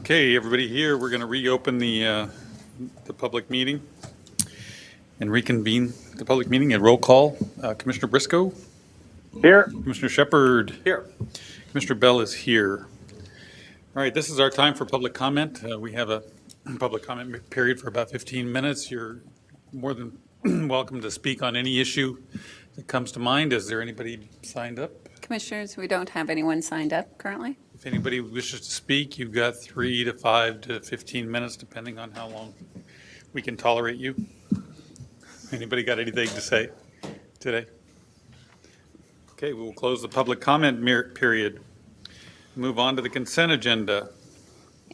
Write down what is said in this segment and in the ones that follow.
Okay, everybody here, we're going to reopen the public meeting and reconvene the public meeting at roll call. Commissioner Briscoe? Here. Commissioner Shepard? Here. Commissioner Bell is here. All right, this is our time for public comment. We have a public comment period for about 15 minutes. You're more than welcome to speak on any issue that comes to mind. Is there anybody signed up? Commissioners, we don't have anyone signed up currently. If anybody wishes to speak, you've got 3 to 5 to 15 minutes, depending on how long we can tolerate you. Anybody got anything to say today? Okay, we will close the public comment period. Move on to the consent agenda.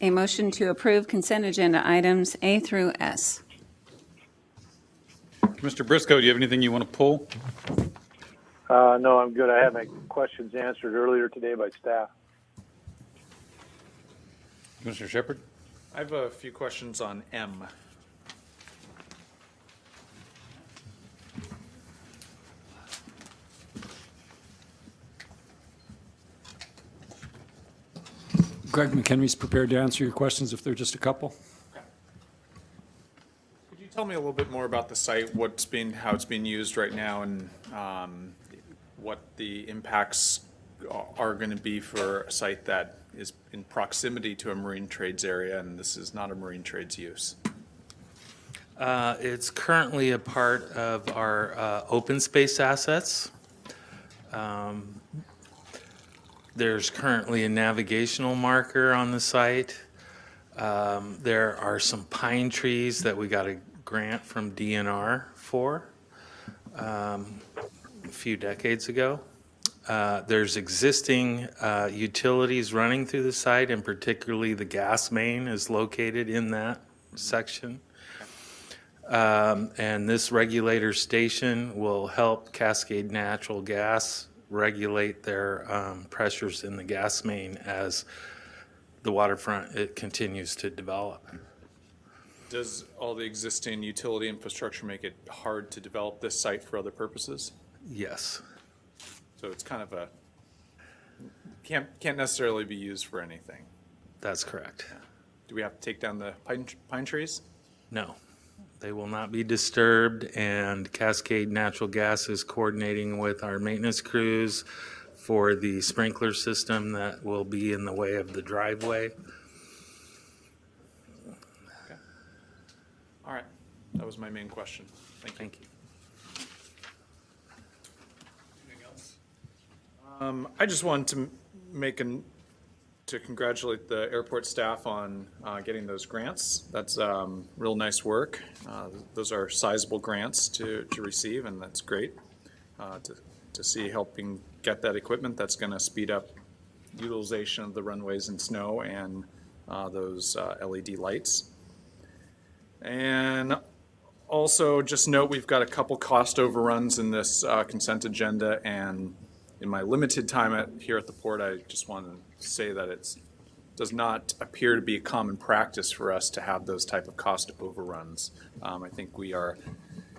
A motion to approve consent agenda items A through S. Mr. Briscoe, do you have anything you want to pull? No, I'm good. I had my questions answered earlier today by staff. Commissioner Shepard? I have a few questions on M. Greg McHenry's prepared to answer your questions if they're just a couple. Okay. Could you tell me a little bit more about the site, how it's being used right now, and what the impacts are going to be for a site that is in proximity to a marine trades area, and this is not a marine trades use? It's currently a part of our open space assets. There's currently a navigational marker on the site. There are some pine trees that we got a grant from DNR for a few decades ago. There's existing utilities running through the site, and particularly the gas main is located in that section. And this regulator station will help Cascade Natural Gas regulate their pressures in the gas main as the waterfront it continues to develop. Does all the existing utility infrastructure make it hard to develop this site for other purposes? Yes. So it's kind of can't necessarily be used for anything. That's correct. Do we have to take down the pine trees? No, they will not be disturbed, and Cascade Natural Gas is coordinating with our maintenance crews for the sprinkler system that will be in the way of the driveway. Okay. All right. That was my main question. Thank you. I just wanted to congratulate the airport staff on getting those grants. That's real nice work. Those are sizable grants to receive, and that's great to see helping get that equipment. That's going to speed up utilization of the runways in snow and those LED lights. And also just note we've got a couple cost overruns in this consent agenda, and in my limited time here at the port, I just want to say that it does not appear to be a common practice for us to have those type of cost overruns. I think we are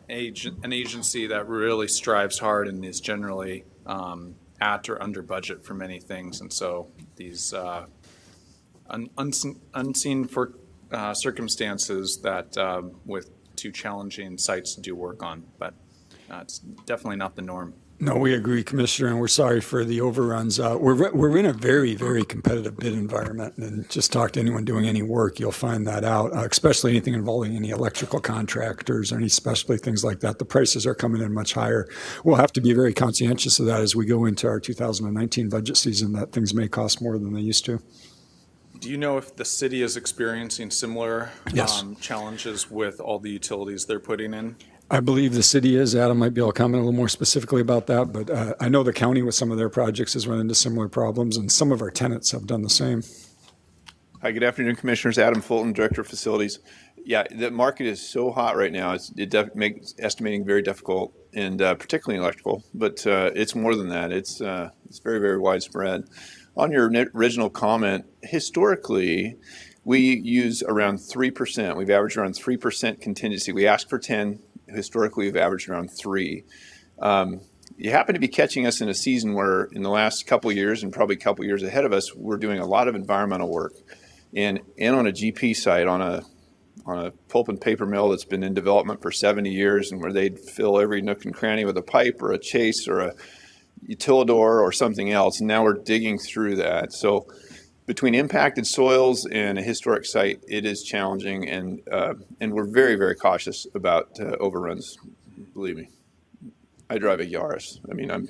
an agency that really strives hard and is generally at or under budget for many things, and so these unseen for circumstances that with two challenging sites to do work on, but it's definitely not the norm. No, we agree, Commissioner, and we're sorry for the overruns. We're in a very, very competitive bid environment, and just talk to anyone doing any work, you'll find that out, especially anything involving any electrical contractors or any specialty things like that. The prices are coming in much higher. We'll have to be very conscientious of that as we go into our 2019 budget season, that things may cost more than they used to. Do you know if the city is experiencing similar challenges with all the utilities they're putting in? I believe the city is. Adam might be able to comment a little more specifically about that, but I know the county with some of their projects has run into similar problems, and some of our tenants have done the same. Hi, good afternoon, Commissioners. Adam Fulton, Director of Facilities. Yeah, the market is so hot right now. It makes estimating very difficult, and particularly in electrical, but it's more than that. It's very, very widespread. On your original comment, historically, we use around 3%. We've averaged around 3% contingency. We asked for 10. Historically, we've averaged around 3. You happen to be catching us in a season where in the last couple of years, and probably a couple of years ahead of us, we're doing a lot of environmental work. and on a GP site, on a pulp and paper mill that's been in development for 70 years, and where they'd fill every nook and cranny with a pipe or a chase or a utilidor or something else. And now we're digging through that. So between impacted soils and a historic site, it is challenging, and we're very, very cautious about overruns. Believe me, I drive a Yaris. I mean, I'm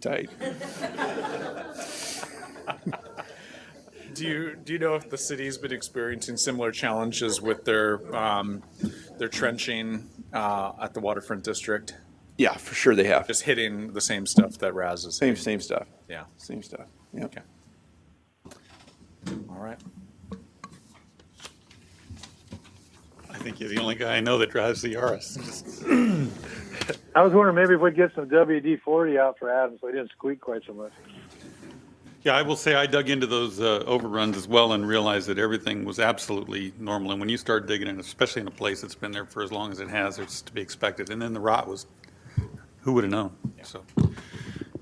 tight. Do you know if the city's been experiencing similar challenges with their trenching at the Waterfront District? Yeah, for sure they have. Just hitting the same stuff that Raz is hitting. Same stuff. Yeah. Same stuff. Yeah. Okay. All right. I think you're the only guy I know that drives the Yaris. I was wondering maybe if we'd get some WD-40 out for Adam so he didn't squeak quite so much. Yeah, I will say I dug into those overruns as well and realized that everything was absolutely normal. And when you start digging in, especially in a place that's been there for as long as it has, it's to be expected. And then the rot was, who would have known? Yeah. So,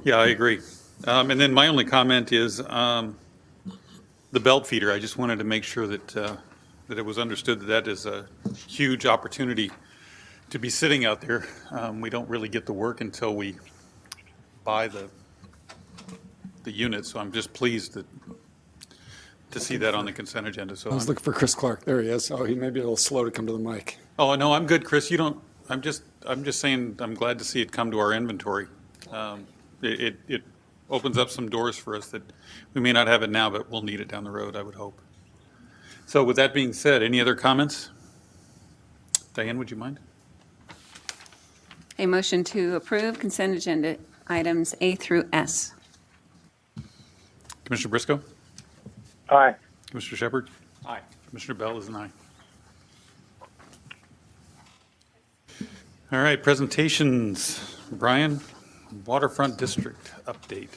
yeah, I agree. And then my only comment is the belt feeder. I just wanted to make sure that that it was understood that that is a huge opportunity to be sitting out there. We don't really get the work until we buy the unit, so I'm just pleased to see that on the consent agenda. So I was looking for Chris Clark. There he is. Oh, he may be a little slow to come to the mic. Oh no, I'm good, Chris. You don't. I'm just saying I'm glad to see it come to our inventory. It opens up some doors for us that we may not have it now, but we'll need it down the road, I would hope. So with that being said, any other comments? Diane, would you mind? A motion to approve consent agenda items A through S. Commissioner Briscoe? Aye. Commissioner Shepard? Aye. Commissioner Bell is an aye. All right, presentations. Brian, Waterfront District update.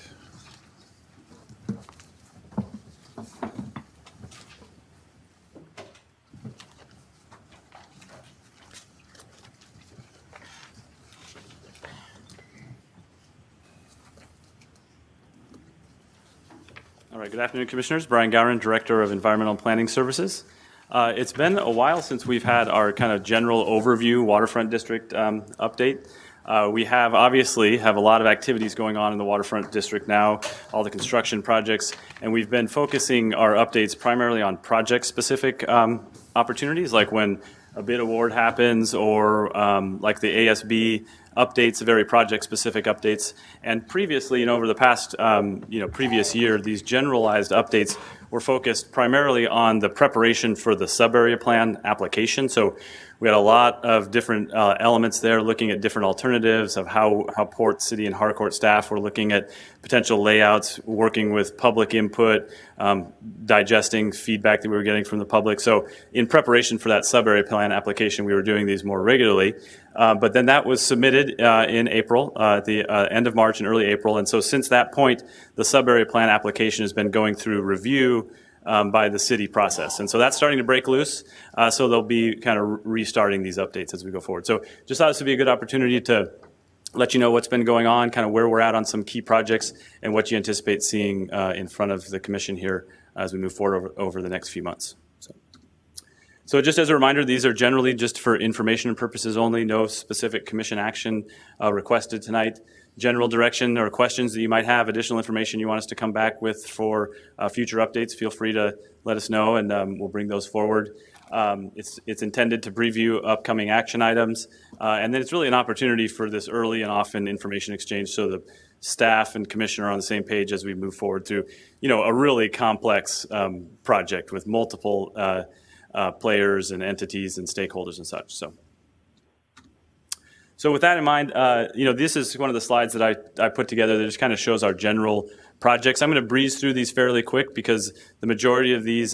All right, good afternoon, Commissioners. Brian Gowron, Director of Environmental Planning Services. It's been a while since we've had our kind of general overview Waterfront District update. We obviously have a lot of activities going on in the Waterfront District now, all the construction projects, and we've been focusing our updates primarily on project-specific opportunities, like when a bid award happens or like the ASB updates, very project-specific updates. And previously, over the past, previous year, these generalized updates were focused primarily on the preparation for the Subarea plan application. So we had a lot of different elements there, looking at different alternatives of how Port City and Harcourt staff were looking at potential layouts, working with public input, digesting feedback that we were getting from the public. So in preparation for that Subarea plan application, we were doing these more regularly. But then that was submitted in April, at the end of March and early April. And so since that point, the Subarea plan application has been going through review by the city process. And so that's starting to break loose. So they'll be kind of restarting these updates as we go forward. So just thought this would be a good opportunity to let you know what's been going on, kind of where we're at on some key projects and what you anticipate seeing in front of the commission here as we move forward over the next few months. So just as a reminder, these are generally just for information purposes only, no specific commission action requested tonight. General direction or questions that you might have, additional information you want us to come back with for future updates, feel free to let us know and we'll bring those forward. It's intended to preview upcoming action items, and then it's really an opportunity for this early and often information exchange so the staff and commissioner are on the same page as we move forward through, a really complex project with multiple players and entities and stakeholders and such. So with that in mind, this is one of the slides that I put together that just kind of shows our general projects. I'm going to breeze through these fairly quick because the majority of these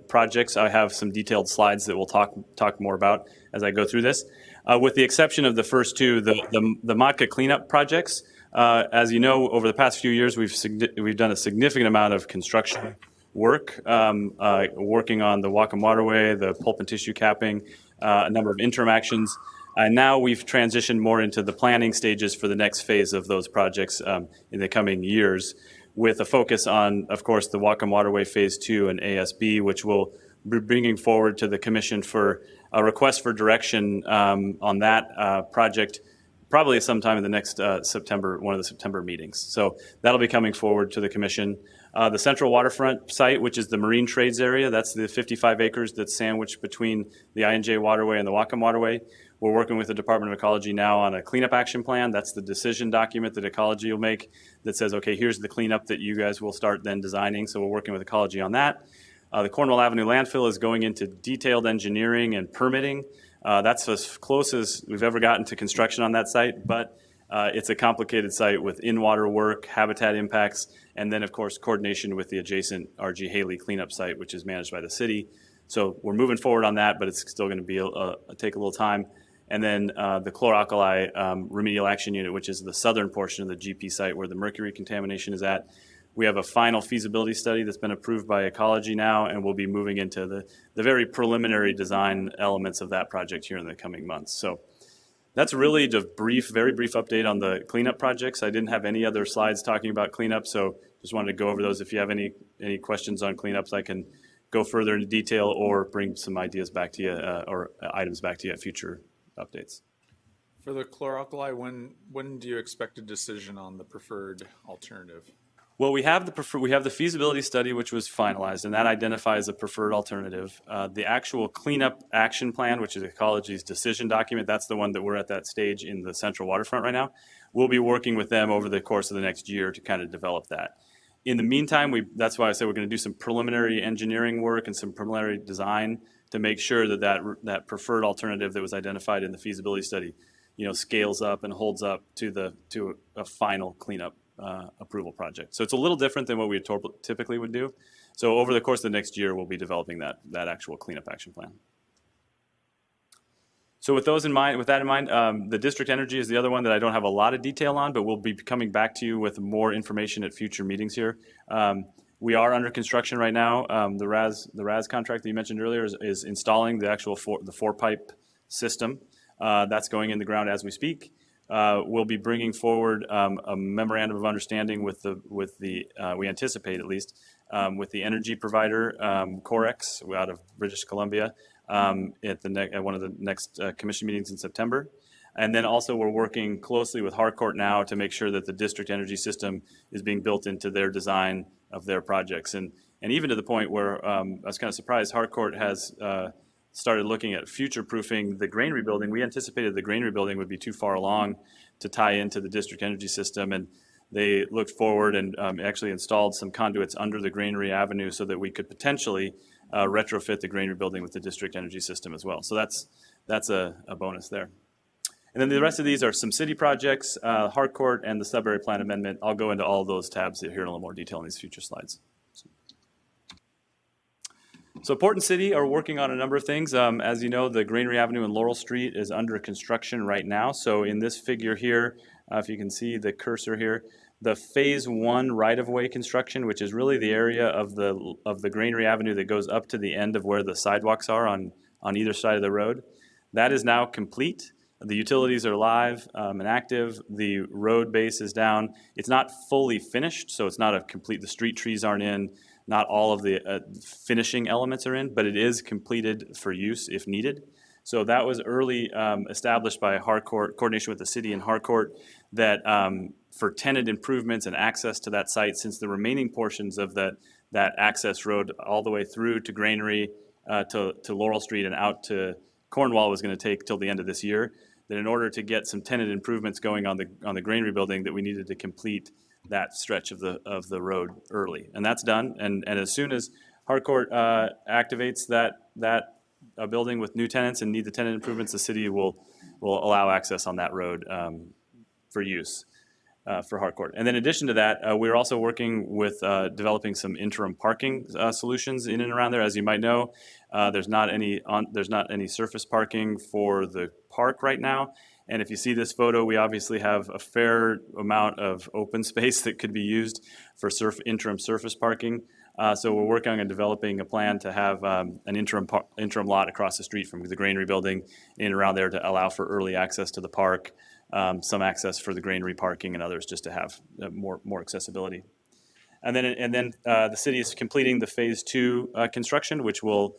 projects, I have some detailed slides that we'll talk more about as I go through this. With the exception of the first two, the Matka cleanup projects, as you know, over the past few years, we've done a significant amount of construction work, working on the Whatcom Waterway, the pulp and tissue capping, a number of interim actions. Now we've transitioned more into the planning stages for the next phase of those projects in the coming years. with a focus on, of course, the Whatcom Waterway Phase 2 and ASB, which will be bringing forward to the Commission for a request for direction on that project probably sometime in the next September, one of the September meetings. So that'll be coming forward to the Commission. The Central Waterfront site, which is the marine trades area, that's the 55 acres that's sandwiched between the INJ Waterway and the Whatcom Waterway. We're working with the Department of Ecology now on a cleanup action plan. That's the decision document that Ecology will make that says, okay, here's the cleanup that you guys will start then designing. So we're working with Ecology on that. The Cornwall Avenue landfill is going into detailed engineering and permitting. That's as close as we've ever gotten to construction on that site, but it's a complicated site with in-water work, habitat impacts, and then, of course, coordination with the adjacent R.G. Haley cleanup site, which is managed by the city. So we're moving forward on that, but it's still going to be take a little time. And then the chlor-alkali remedial action unit, which is the southern portion of the GP site where the mercury contamination is at. We have a final feasibility study that's been approved by Ecology now, and we'll be moving into the very preliminary design elements of that project here in the coming months. So that's really the very brief update on the cleanup projects. I didn't have any other slides talking about cleanup, so just wanted to go over those. If you have any questions on cleanups, I can go further into detail or bring some ideas back to you or items back to you at future updates. For the chlor-alkali, when do you expect a decision on the preferred alternative? Well, we have the feasibility study, which was finalized, and that identifies a preferred alternative. The actual cleanup action plan, which is Ecology's decision document, that's the one that we're at that stage in the Central Waterfront right now. We'll be working with them over the course of the next year to kind of develop that. In the meantime, that's why I said we're going to do some preliminary engineering work and some preliminary design to make sure that preferred alternative that was identified in the feasibility study, scales up and holds up to a final cleanup approval project. So it's a little different than what we typically would do. So over the course of the next year, we'll be developing that actual cleanup action plan. So with that in mind, the district energy is the other one that I don't have a lot of detail on, but we'll be coming back to you with more information at future meetings here. We are under construction right now. The RAS contract that you mentioned earlier is installing the actual four pipe system. That's going in the ground as we speak. We'll be bringing forward a memorandum of understanding with we anticipate at least, with the energy provider, Corex, out of British Columbia, at one of the next commission meetings in September. And then also we're working closely with Harcourt now to make sure that the district energy system is being built into their design of their projects. And even to the point where I was kind of surprised, Harcourt has started looking at future-proofing the grain rebuilding. We anticipated the grain rebuilding would be too far along to tie into the district energy system, and they looked forward and actually installed some conduits under the Granary Avenue so that we could potentially retrofit the grain rebuilding with the district energy system as well. So that's a bonus there. And then the rest of these are some city projects, Harcourt and the Subarea Plan Amendment. I'll go into all of those tabs here in a little more detail in these future slides. So Port and City are working on a number of things. As you know, the Granary Avenue and Laurel Street is under construction right now. So in this figure here, if you can see the cursor here, the Phase 1 right-of-way construction, which is really the area of the Granary Avenue that goes up to the end of where the sidewalks are on either side of the road, that is now complete. The utilities are live and active. The road base is down. It's not fully finished, so it's not a complete, the street trees aren't in. Not all of the finishing elements are in, but it is completed for use if needed. So that was early established by Harcourt, coordination with the city and Harcourt, that for tenant improvements and access to that site, since the remaining portions of that access road all the way through to Granary, to Laurel Street and out to Cornwall was going to take till the end of this year, that in order to get some tenant improvements going on the Granary building, that we needed to complete that stretch of the road early, and that's done. And as soon as Harcourt activates that building with new tenants and need the tenant improvements, the city will allow access on that road for use for Harcourt. And then in addition to that, we're also working with developing some interim parking solutions in and around there. As you might know, there's not any surface parking for the park right now. And if you see this photo, we obviously have a fair amount of open space that could be used for interim surface parking. So we're working on developing a plan to have an interim lot across the street from the Granary building in and around there to allow for early access to the park, some access for the Granary parking and others just to have more accessibility. And then the city is completing the Phase 2 construction, which will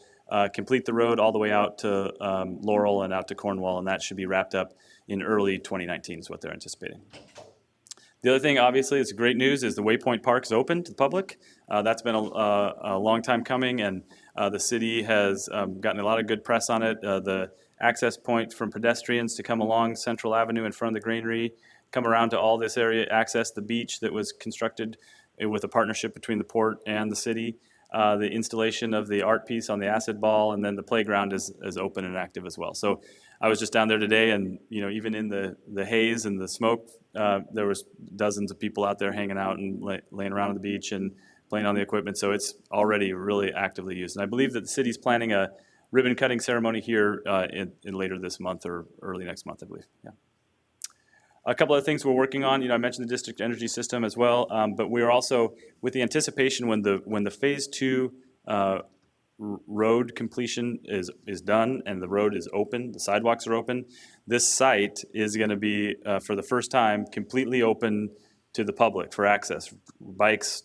complete the road all the way out to Laurel and out to Cornwall, and that should be wrapped up in early 2019 is what they're anticipating. The other thing, obviously, it's great news, is the Waypoint Park is open to the public. That's been a long time coming, and the city has gotten a lot of good press on it. The access point from pedestrians to come along Central Avenue in front of the granary, come around to all this area, access the beach that was constructed with a partnership between the port and the city. The installation of the art piece on the acid ball, and then the playground is open and active as well. So I was just down there today, and even in the haze and the smoke, there was dozens of people out there hanging out and laying around on the beach and playing on the equipment. So it's already really actively used. And I believe that the city's planning a ribbon cutting ceremony here in later this month or early next month, I believe. Yeah. A couple of things we're working on. I mentioned the district energy system as well, but we are also, with the anticipation when the Phase 2 road completion is done and the road is open, the sidewalks are open, this site is going to be, for the first time, completely open to the public for access. Bikes,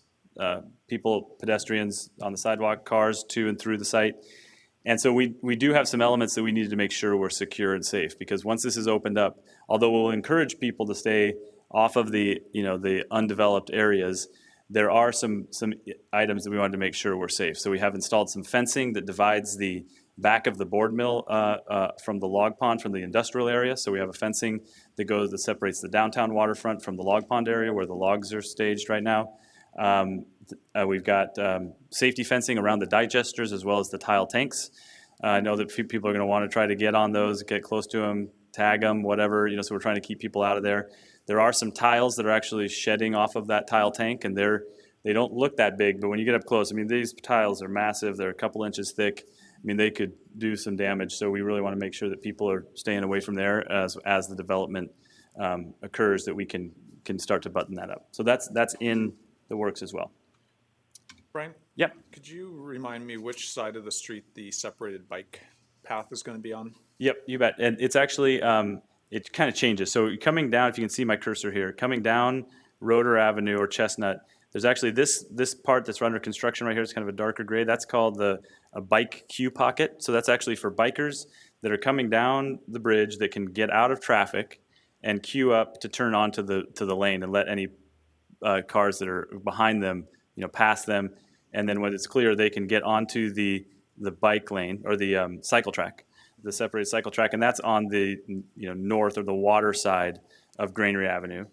people, pedestrians on the sidewalk, cars to and through the site. And so we do have some elements that we needed to make sure we're secure and safe, because once this is opened up, although we'll encourage people to stay off of the undeveloped areas, there are some items that we wanted to make sure we're safe. So we have installed some fencing that divides the back of the board mill from the log pond from the industrial area. So we have a fencing that separates the downtown waterfront from the log pond area where the logs are staged right now. We've got safety fencing around the digesters as well as the tile tanks. I know that people are going to want to try to get on those, get close to them, tag them, whatever, so we're trying to keep people out of there. There are some tiles that are actually shedding off of that tile tank, and they don't look that big, but when you get up close, these tiles are massive. They're a couple inches thick. They could do some damage, so we really want to make sure that people are staying away from there as the development occurs, that we can start to button that up. So that's in the works as well. Brian? Yep. Could you remind me which side of the street the separated bike path is going to be on? Yep, you bet. And it's actually, it kind of changes. So coming down, if you can see my cursor here, coming down Roeder Avenue or Chestnut, there's actually this part that's under construction right here. It's kind of a darker gray. That's called a bike queue pocket. So that's actually for bikers that are coming down the bridge that can get out of traffic and queue up to turn onto the lane and let any cars that are behind them, pass them, and then when it's clear, they can get onto the bike lane or the cycle track, the separated cycle track, and that's on the north or the water side of Granary Avenue,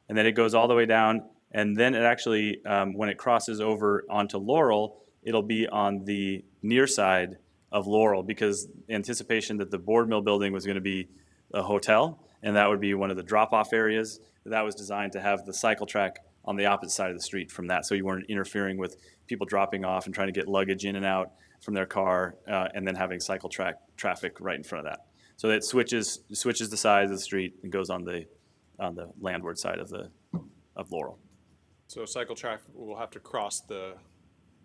and then it goes all the way down, and then it actually, when it crosses over onto Laurel, it'll be on the near side of Laurel, because anticipation that the board mill building was going to be a hotel, and that would be one of the drop-off areas. That was designed to have the cycle track on the opposite side of the street from that, so you weren't interfering with people dropping off and trying to get luggage in and out from their car, and then having cycle traffic right in front of that. So it switches the side of the street and goes on the landward side of Laurel. So cycle traffic will have to cross the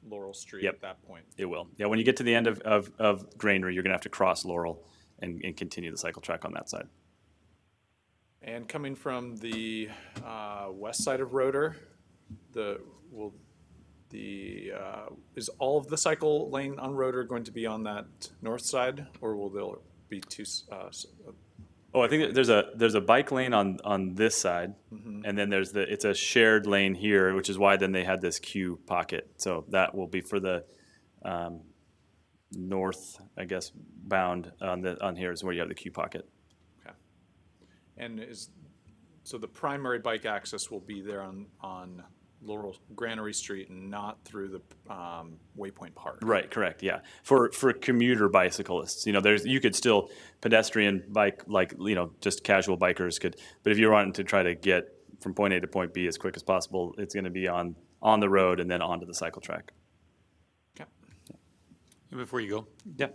Laurel Street at that point. It will. Yeah, when you get to the end of Granary, you're going to have to cross Laurel and continue the cycle track on that side. And coming from the west side of Roeder, is all of the cycle lane on Roeder going to be on that north side, or will there be two? I think there's a bike lane on this side, and then it's a shared lane here, which is why then they had this queue pocket. So that will be for the north, I guess, bound on here is where you have the queue pocket. Okay. And so the primary bike access will be there on Laurel Granary Street and not through the Waypoint Park. Right, correct, yeah. For commuter bicyclists, you could still pedestrian bike, just casual bikers could, but if you're wanting to try to get from point A to point B as quick as possible, it's going to be on the road and then onto the cycle track. Okay. And before you go, Yeah.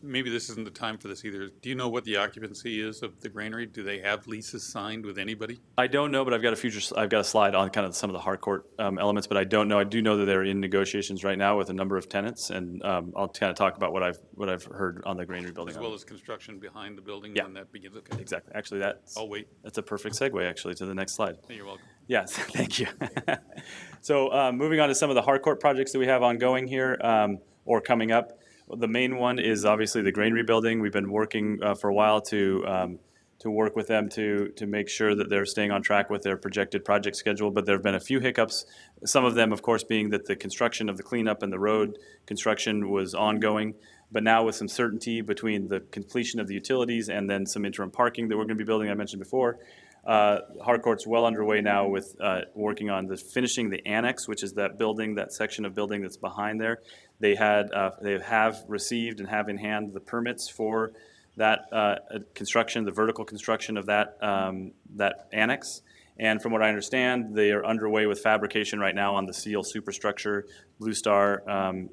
Maybe this isn't the time for this either. Do you know what the occupancy is of the granary? Do they have leases signed with anybody? I don't know, but I've got a slide on kind of some of the Harcourt elements, but I don't know. I do know that they're in negotiations right now with a number of tenants, and I'll kind of talk about what I've heard on the granary building. As well as construction behind the building Yeah. when that begins. Okay. Exactly. Actually, I'll wait. that's a perfect segue actually to the next slide. You're welcome. Yes, thank you. So moving on to some of the Harcourt projects that we have ongoing here or coming up. The main one is obviously the grain rebuilding. We've been working for a while to work with them to make sure that they're staying on track with their projected project schedule. But there have been a few hiccups. Some of them, of course, being that the construction of the cleanup and the road construction was ongoing. But now with some certainty between the completion of the utilities and then some interim parking that we're going to be building, I mentioned before, Harcourt's well underway now with working on finishing the annex, which is that building, that section of building that's behind there. They have received and have in hand the permits for that construction, the vertical construction of that annex. And from what I understand, they are underway with fabrication right now on the steel superstructure. Blue Star,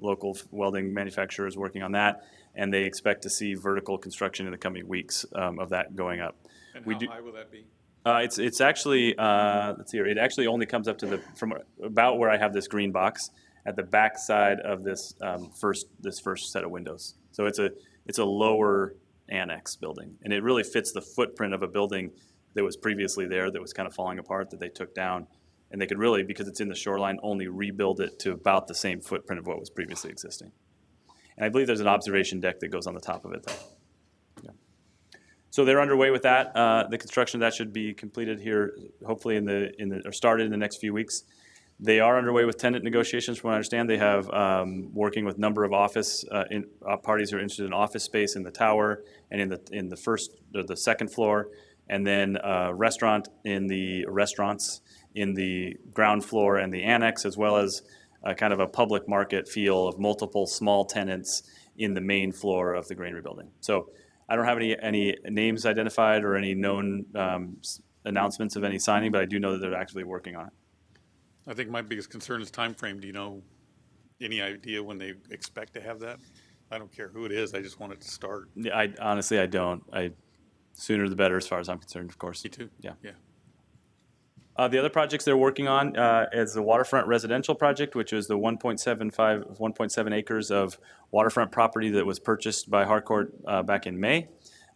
local welding manufacturer, is working on that, and they expect to see vertical construction in the coming weeks of that going up. And how high will that be? It's actually let's see here. It actually only comes up to from about where I have this green box at the back side of this first set of windows. So it's a lower annex building, and it really fits the footprint of a building that was previously there that was kind of falling apart that they took down, and they could really, because it's in the shoreline, only rebuild it to about the same footprint of what was previously existing. And I believe there's an observation deck that goes on the top of it though. Yeah. So they're underway with that. The construction of that should be completed here, hopefully or started in the next few weeks. They are underway with tenant negotiations. From what I understand, they have working with a number of office parties who are interested in office space in the tower and in the first or the second floor, and then restaurants in the ground floor and the annex, as well as kind of a public market feel of multiple small tenants in the main floor of the granary building. So I don't have any names identified or any known announcements of any signing, but I do know that they're actively working on it. I think my biggest concern is time frame. Do you know any idea when they expect to have that? I don't care who it is. I just want it to start. Yeah, I don't. Sooner the better, as far as I'm concerned, of course. Me too. Yeah. Yeah. The other projects they're working on is the Waterfront residential project, which is the 1.7 acres of waterfront property that was purchased by Harcourt back in May.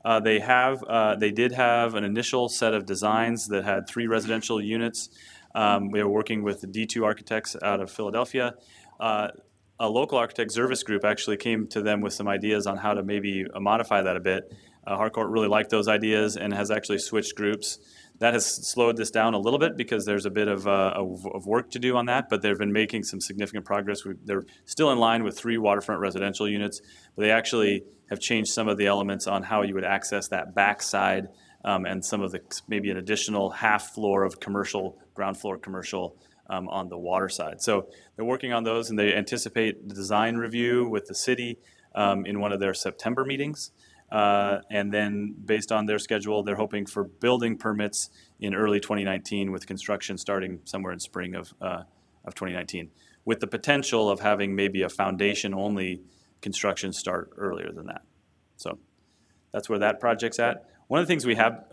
They did have an initial set of designs that had 3 residential units. We were working with the D2 architects out of Philadelphia. A local architect, Zervis Group, actually came to them with some ideas on how to maybe modify that a bit. Harcourt really liked those ideas and has actually switched groups. That has slowed this down a little bit because there's a bit of work to do on that, but they've been making some significant progress. They're still in line with 3 waterfront residential units, but they actually have changed some of the elements on how you would access that backside and some of maybe an additional half floor of commercial, ground floor commercial on the water side. So they're working on those, and they anticipate the design review with the city in one of their September meetings. And then based on their schedule, they're hoping for building permits in early 2019 with construction starting somewhere in spring of 2019, with the potential of having maybe a foundation-only construction start earlier than that. So that's where that project's at. One of the things we have...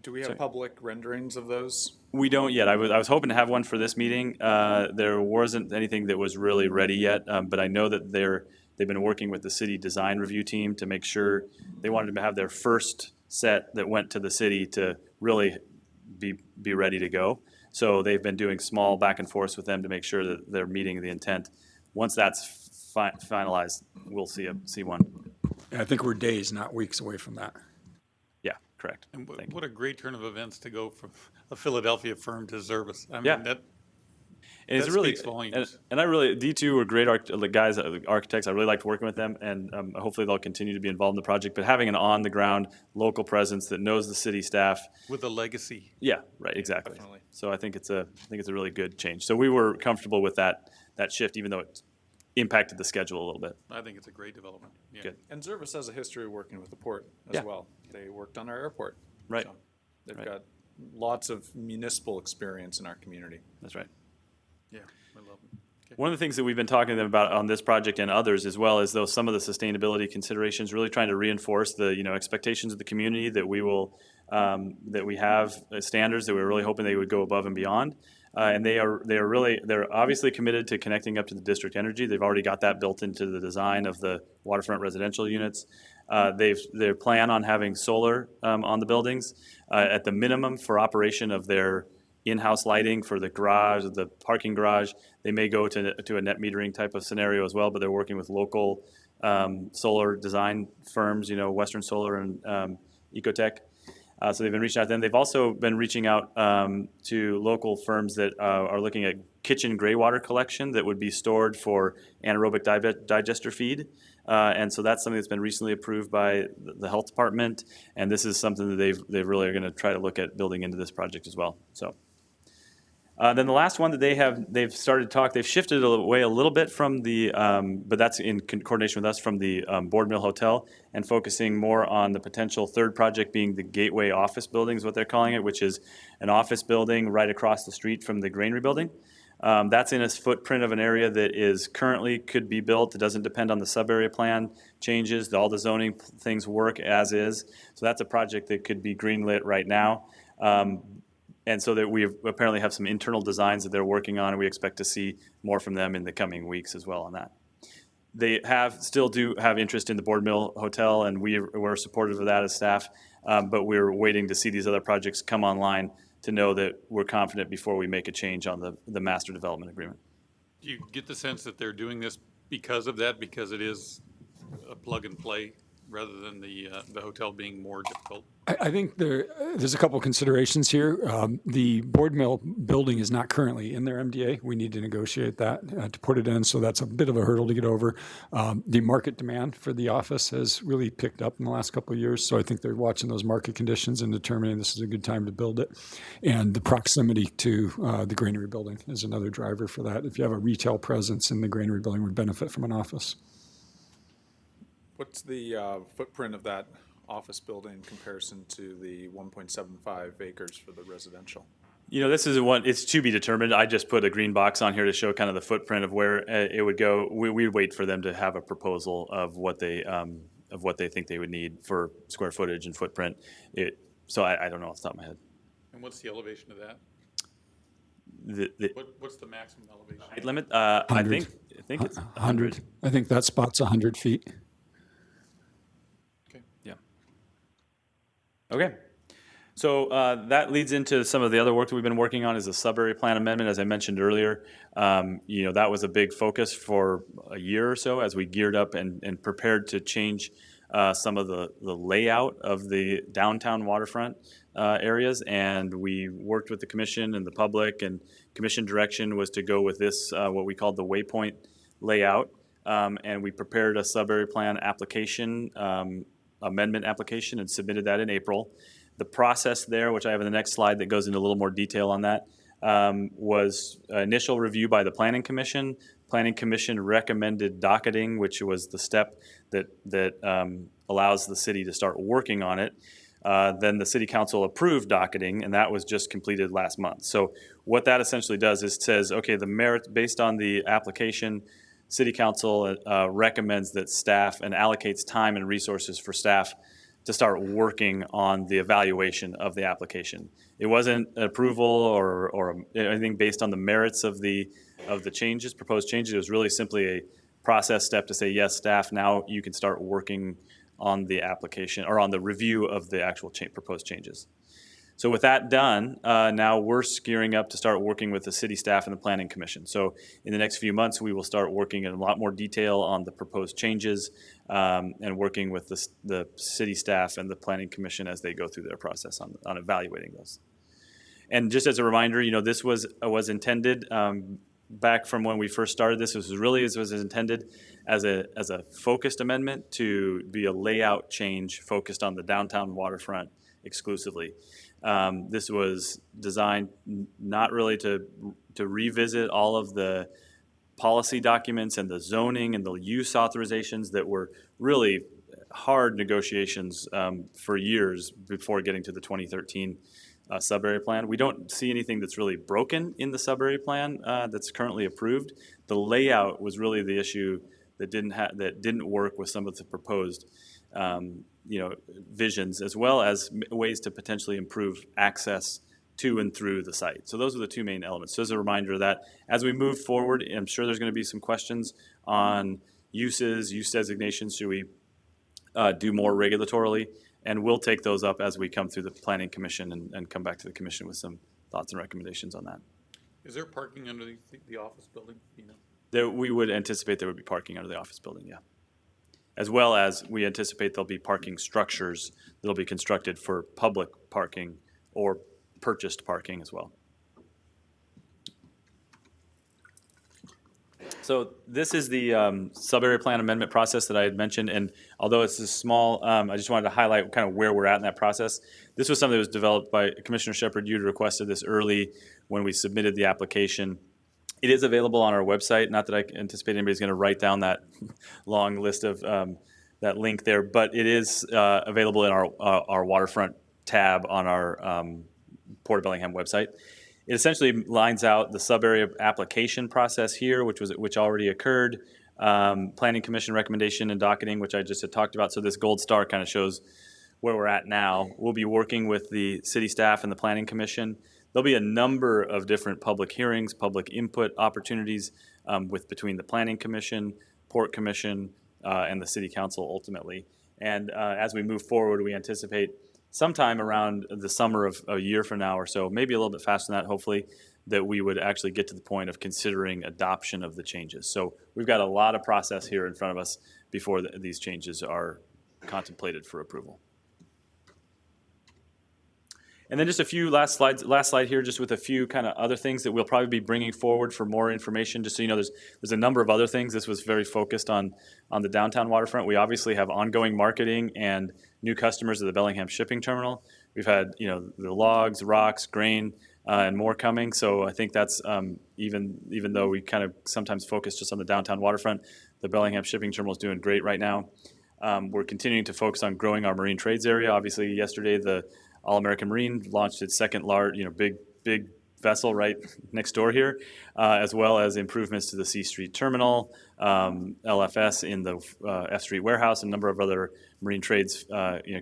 Do we have public renderings of those? We don't yet. I was hoping to have one for this meeting. There wasn't anything that was really ready yet, but I know that they've been working with the city design review team to make sure they wanted to have their first set that went to the city to really be ready to go. So they've been doing small back and forth with them to make sure that they're meeting the intent. Once that's finalized, we'll see one. I think we're days, not weeks away from that. Yeah, correct. And what a great turn of events to go from a Philadelphia firm to Zervis. I mean, Yeah. that It's speaks volumes. And I really, D2 were great guys, architects. I really liked working with them, and hopefully they'll continue to be involved in the project. But having an on-the-ground local presence that knows the city staff, with a legacy. yeah, right, exactly. Definitely. So I think it's a really good change. So we were comfortable with that shift, even though it impacted the schedule a little bit. I think it's a great development. Yeah. Good. And Zervis has a history of working with the port as Yeah. well. They worked on our airport. Right. So they've Right. got lots of municipal experience in our community. That's right. Yeah, I love it. Okay. One of the things that we've been talking to them about on this project and others, as well as though some of the sustainability considerations, really trying to reinforce the expectations of the community that we will that we have standards that we're really hoping they would go above and beyond. And they're obviously committed to connecting up to the district energy. They've already got that built into the design of the waterfront residential units. They plan on having solar on the buildings at the minimum for operation of their in-house lighting for the garage, the parking garage. They may go to a net metering type of scenario as well, but they're working with local solar design firms, Western Solar and Ecotech. So they've been reaching out to them. They've also been reaching out to local firms that are looking at kitchen gray water collection that would be stored for anaerobic digester feed. And so that's something that's been recently approved by the health department. And this is something that they really are going to try to look at building into this project as well. So. Then the last one that they've started to talk, they've shifted away a little bit from the, but that's in coordination with us, from the Board Mill Hotel, and focusing more on the potential third project being the Gateway Office Building is what they're calling it, which is an office building right across the street from the Granary Building. That's in a footprint of an area that is currently could be built. It doesn't depend on the sub-area plan changes. All the zoning things work as is. So that's a project that could be greenlit right now. And so that we apparently have some internal designs that they're working on, and we expect to see more from them in the coming weeks as well on that. They still do have interest in the Board Mill Hotel, and we're supportive of that as staff, but we're waiting to see these other projects come online to know that we're confident before we make a change on the master development agreement. Do you get the sense that they're doing this because of that, because it is a plug and play rather than the hotel being more difficult? I think there's a couple considerations here. The Board Mill building is not currently in their MDA. We need to negotiate that to put it in, so that's a bit of a hurdle to get over. The market demand for the office has really picked up in the last couple of years, so I think they're watching those market conditions and determining this is a good time to build it. And the proximity to the Granary Building is another driver for that. If you have a retail presence in the Granary Building, would benefit from an office. What's the footprint of that office building in comparison to the 1.75 acres for the residential? This is it's to be determined. I just put a green box on here to show kind of the footprint of where it would go. We'd wait for them to have a proposal of what they think they would need for square footage and footprint. So I don't know off the top of my head. And what's the elevation of that? What's the maximum elevation? Height limit? I think it's 100. I think that spot's 100 feet. Okay. So that leads into some of the other work that we've been working on is the sub-area plan amendment, as I mentioned earlier. That was a big focus for a year or so as we geared up and prepared to change some of the layout of the downtown waterfront areas. And we worked with the commission and the public, and commission direction was to go with this, what we called the waypoint layout. And we prepared a sub-area plan application, amendment application, and submitted that in April. The process there, which I have in the next slide that goes into a little more detail on that, was initial review by the Planning Commission. Planning Commission recommended docketing, which was the step that allows the city to start working on it. Then the City Council approved docketing, and that was just completed last month. So what that essentially does is says, okay, the merits based on the application, City Council recommends that staff and allocates time and resources for staff to start working on the evaluation of the application. It wasn't approval or anything based on the merits of the changes, proposed changes. It was really simply a process step to say, yes, staff, now you can start working on the application or on the review of the actual proposed changes. So with that done, now we're gearing up to start working with the city staff and the Planning Commission. So in the next few months, we will start working in a lot more detail on the proposed changes and working with the city staff and the Planning Commission as they go through their process on evaluating those. And just as a reminder, this was intended back from when we first started this. It was intended as a focused amendment to be a layout change focused on the downtown waterfront exclusively. This was designed not really to revisit all of the policy documents and the zoning and the use authorizations that were really hard negotiations for years before getting to the 2013 sub-area plan. We don't see anything that's really broken in the sub-area plan that's currently approved. The layout was really the issue that didn't work with some of the proposed visions, as well as ways to potentially improve access to and through the site. So those are the two main elements. So as a reminder that as we move forward, I'm sure there's going to be some questions on use designations. Should we do more regulatorily? And we'll take those up as we come through the Planning Commission and come back to the Commission with some thoughts and recommendations on that. Is there parking under the office building? You know? We would anticipate there would be parking under the office building, yeah. As well as we anticipate there'll be parking structures that'll be constructed for public parking or purchased parking as well. So this is the sub-area plan amendment process that I had mentioned, and although it's a small, I just wanted to highlight kind of where we're at in that process. This was something that was developed by Commissioner Shepherd. You requested this early when we submitted the application. It is available on our website. Not that I anticipate anybody's going to write down that long list of that link there, but it is available in our Waterfront tab on our Port of Bellingham website. It essentially lines out the sub-area application process here, which already occurred, Planning Commission recommendation and docketing, which I just had talked about. So this gold star kind of shows where we're at now. We'll be working with the city staff and the Planning Commission. There'll be a number of different public hearings, public input opportunities between the Planning Commission, Port Commission, and the City Council ultimately. And as we move forward, we anticipate sometime around the summer of a year from now or so, maybe a little bit faster than that, hopefully, that we would actually get to the point of considering adoption of the changes. So we've got a lot of process here in front of us before these changes are contemplated for approval. And then just a few last slide here, just with a few kind of other things that we'll probably be bringing forward for more information. Just so you know, there's a number of other things. This was very focused on the downtown waterfront. We obviously have ongoing marketing and new customers at the Bellingham Shipping Terminal. We've had, you know, the logs, rocks, grain, and more coming. So I think that's even though we kind of sometimes focus just on the downtown waterfront, the Bellingham Shipping Terminal is doing great right now. We're continuing to focus on growing our marine trades area. Obviously, yesterday the All-American Marine launched its second large, big vessel right next door here, as well as improvements to the C Street Terminal, LFS in the F Street Warehouse, and a number of other marine trades,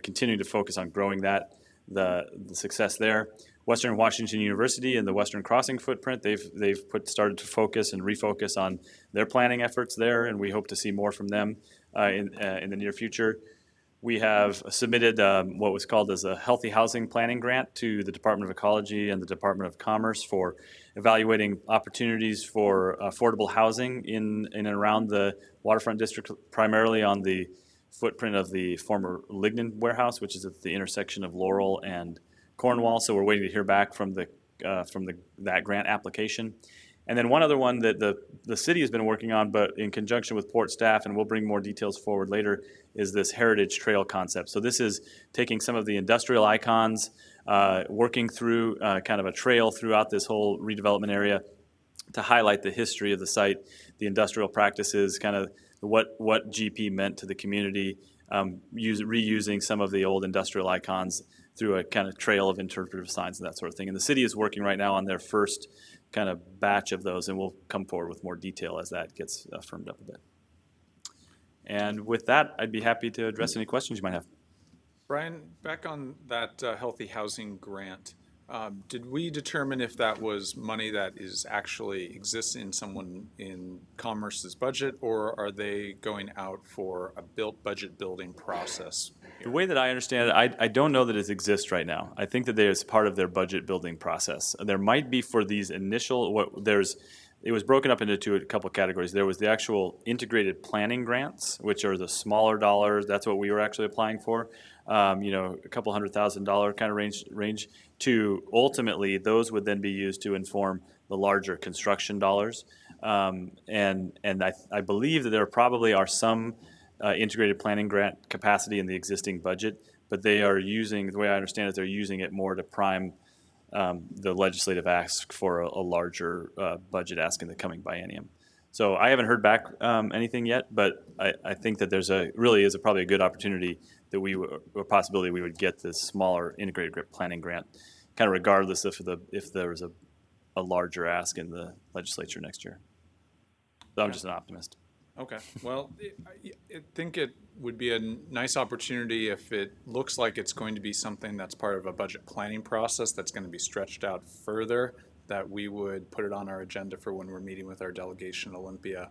continuing to focus on growing the success there. Western Washington University and the Western Crossing footprint, they've started to focus and refocus on their planning efforts there, and we hope to see more from them in the near future. We have submitted what was called as a Healthy Housing Planning Grant to the Department of Ecology and the Department of Commerce for evaluating opportunities for affordable housing in and around the Waterfront District, primarily on the footprint of the former Lignin warehouse, which is at the intersection of Laurel and Cornwall. So we're waiting to hear back from that grant application. And then one other one that the city has been working on, but in conjunction with Port staff, and we'll bring more details forward later, is this heritage trail concept. So this is taking some of the industrial icons, working through kind of a trail throughout this whole redevelopment area to highlight the history of the site, the industrial practices, kind of what GP meant to the community, reusing some of the old industrial icons through a kind of trail of interpretive signs and that sort of thing. And the city is working right now on their first kind of batch of those, and we'll come forward with more detail as that gets firmed up a bit. And with that, I'd be happy to address any questions you might have. Brian, back on that healthy housing grant, did we determine if that was money that actually exists in someone in Commerce's budget, or are they going out for a budget building process? The way that I understand it, I don't know that it exists right now. I think that there's part of their budget building process. There might be for these initial, it was broken up into a couple categories. There was the actual integrated planning grants, which are the smaller dollars. That's what we were actually applying for. A couple $100,000 kind of range to ultimately those would then be used to inform the larger construction dollars. And I believe that there probably are some integrated planning grant capacity in the existing budget, but they are using, the way I understand it, they're using it more to prime the legislative ask for a larger budget ask in the coming biennium. So I haven't heard back anything yet, but I think that really is probably a good opportunity that a possibility we would get this smaller integrated planning grant, kind of regardless if there was a larger ask in the legislature next year. So I'm just an optimist. Okay, well, I think it would be a nice opportunity if it looks like it's going to be something that's part of a budget planning process that's going to be stretched out further, that we would put it on our agenda for when we're meeting with our delegation at Olympia,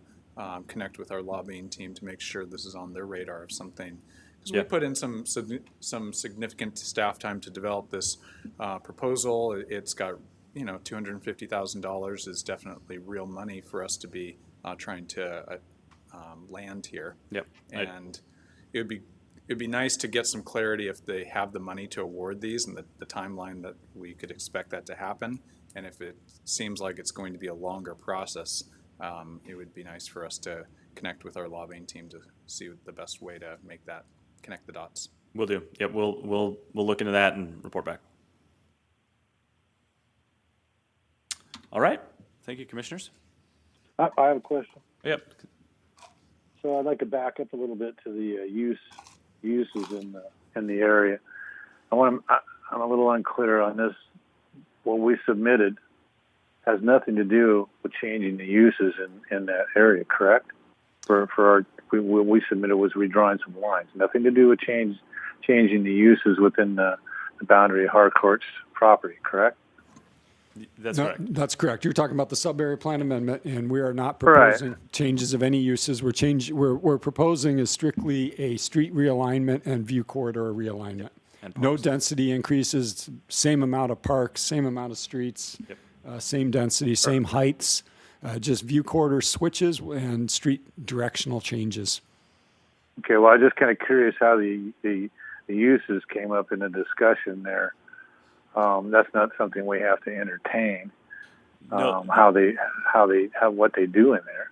connect with our lobbying team to make sure this is on their radar of something. Because we put in some significant staff time to develop this proposal. It's got $250,000 is definitely real money for us to be trying to land here. Yep. And it'd be nice to get some clarity if they have the money to award these and the timeline that we could expect that to happen. And if it seems like it's going to be a longer process, it would be nice for us to connect with our lobbying team to see the best way to make that connect the dots. Will do. Yep, we'll look into that and report back. All right. Thank you, commissioners. I have a question. Yep. So I'd like to back up a little bit to the uses in the area. I'm a little unclear on this. What we submitted has nothing to do with changing the uses in that area, correct? What we submitted was redrawing some lines. Nothing to do with changing the uses within the boundary of Harcourt's property, correct? That's No, correct. that's correct. You're talking about the sub-area plan amendment, and we are not proposing changes of any uses. We're proposing is strictly a street realignment and view corridor realignment. And No parks. density increases, same amount of parks, same amount of streets, Yep. same density, same heights, just view corridor switches and street directional changes. Okay, well, I'm just kind of curious how the uses came up in the discussion there. That's not something we have to entertain. No. What they do in there.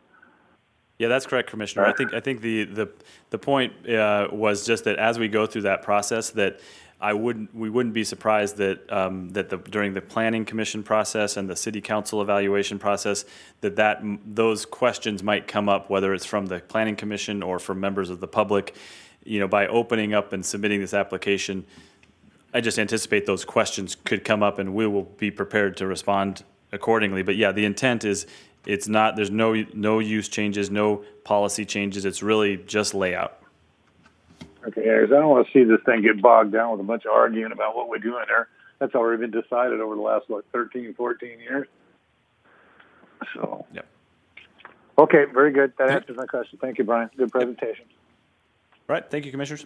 Yeah, that's correct, Commissioner. I think the point was just that as we go through that process, that we wouldn't be surprised that during the planning commission process and the city council evaluation process, those questions might come up, whether it's from the planning commission or from members of the public. By opening up and submitting this application, I just anticipate those questions could come up, and we will be prepared to respond accordingly. But yeah, the intent is there's no use changes, no policy changes. It's really just layout. Okay, I don't want to see this thing get bogged down with a bunch of arguing about what we do in there. That's already been decided over the last, 13, 14 years. So. Yep. Okay, very good. That answers my question. Thank you, Brian. Good presentation. All right. Thank you, Commissioners.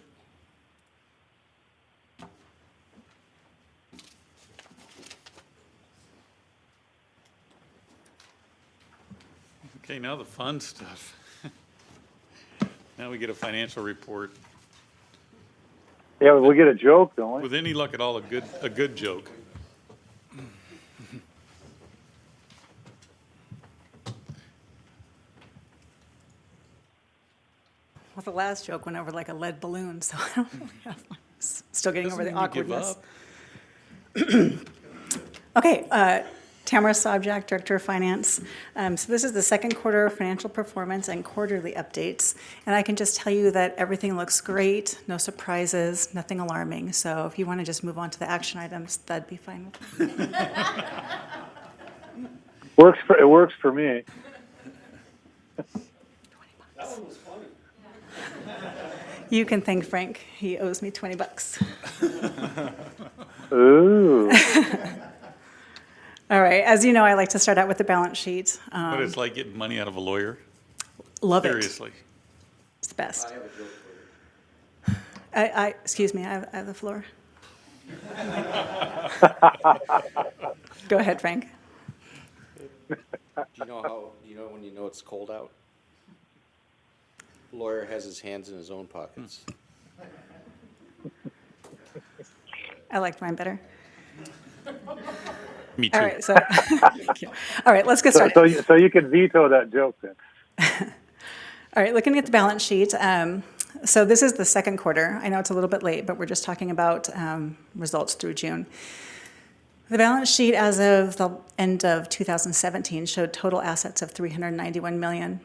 Okay, now the fun stuff. Now we get a financial report. Yeah, but we get a joke, don't we? With any luck at all, a good joke. Well, the last joke went over like a lead balloon, so I don't really have one. Still getting over the Doesn't mean you give awkwardness. Okay, Tamara Sobjak, Director of Finance. So this is the second quarter financial performance and quarterly updates. And I can just tell you that everything looks great, no surprises, nothing alarming. So if you want to just move on to the action items, that'd be fine with me. It works for me. You can thank Frank. He owes me $20. Ooh. All right, as you know, I like to start out with the balance sheet. But it's like getting money out of a lawyer. Love it. Seriously. It's the best. Excuse me, I have the floor. Go ahead, Frank. You know when you know it's cold out? Lawyer has his hands in his own pockets. I liked mine better. Me too. All right, so, thank you. All right, let's get started. So you can veto that joke then. All right, looking at the balance sheet. So this is the second quarter. I know it's a little bit late, but we're just talking about results through June. The balance sheet as of the end of 2017 showed total assets of $391 million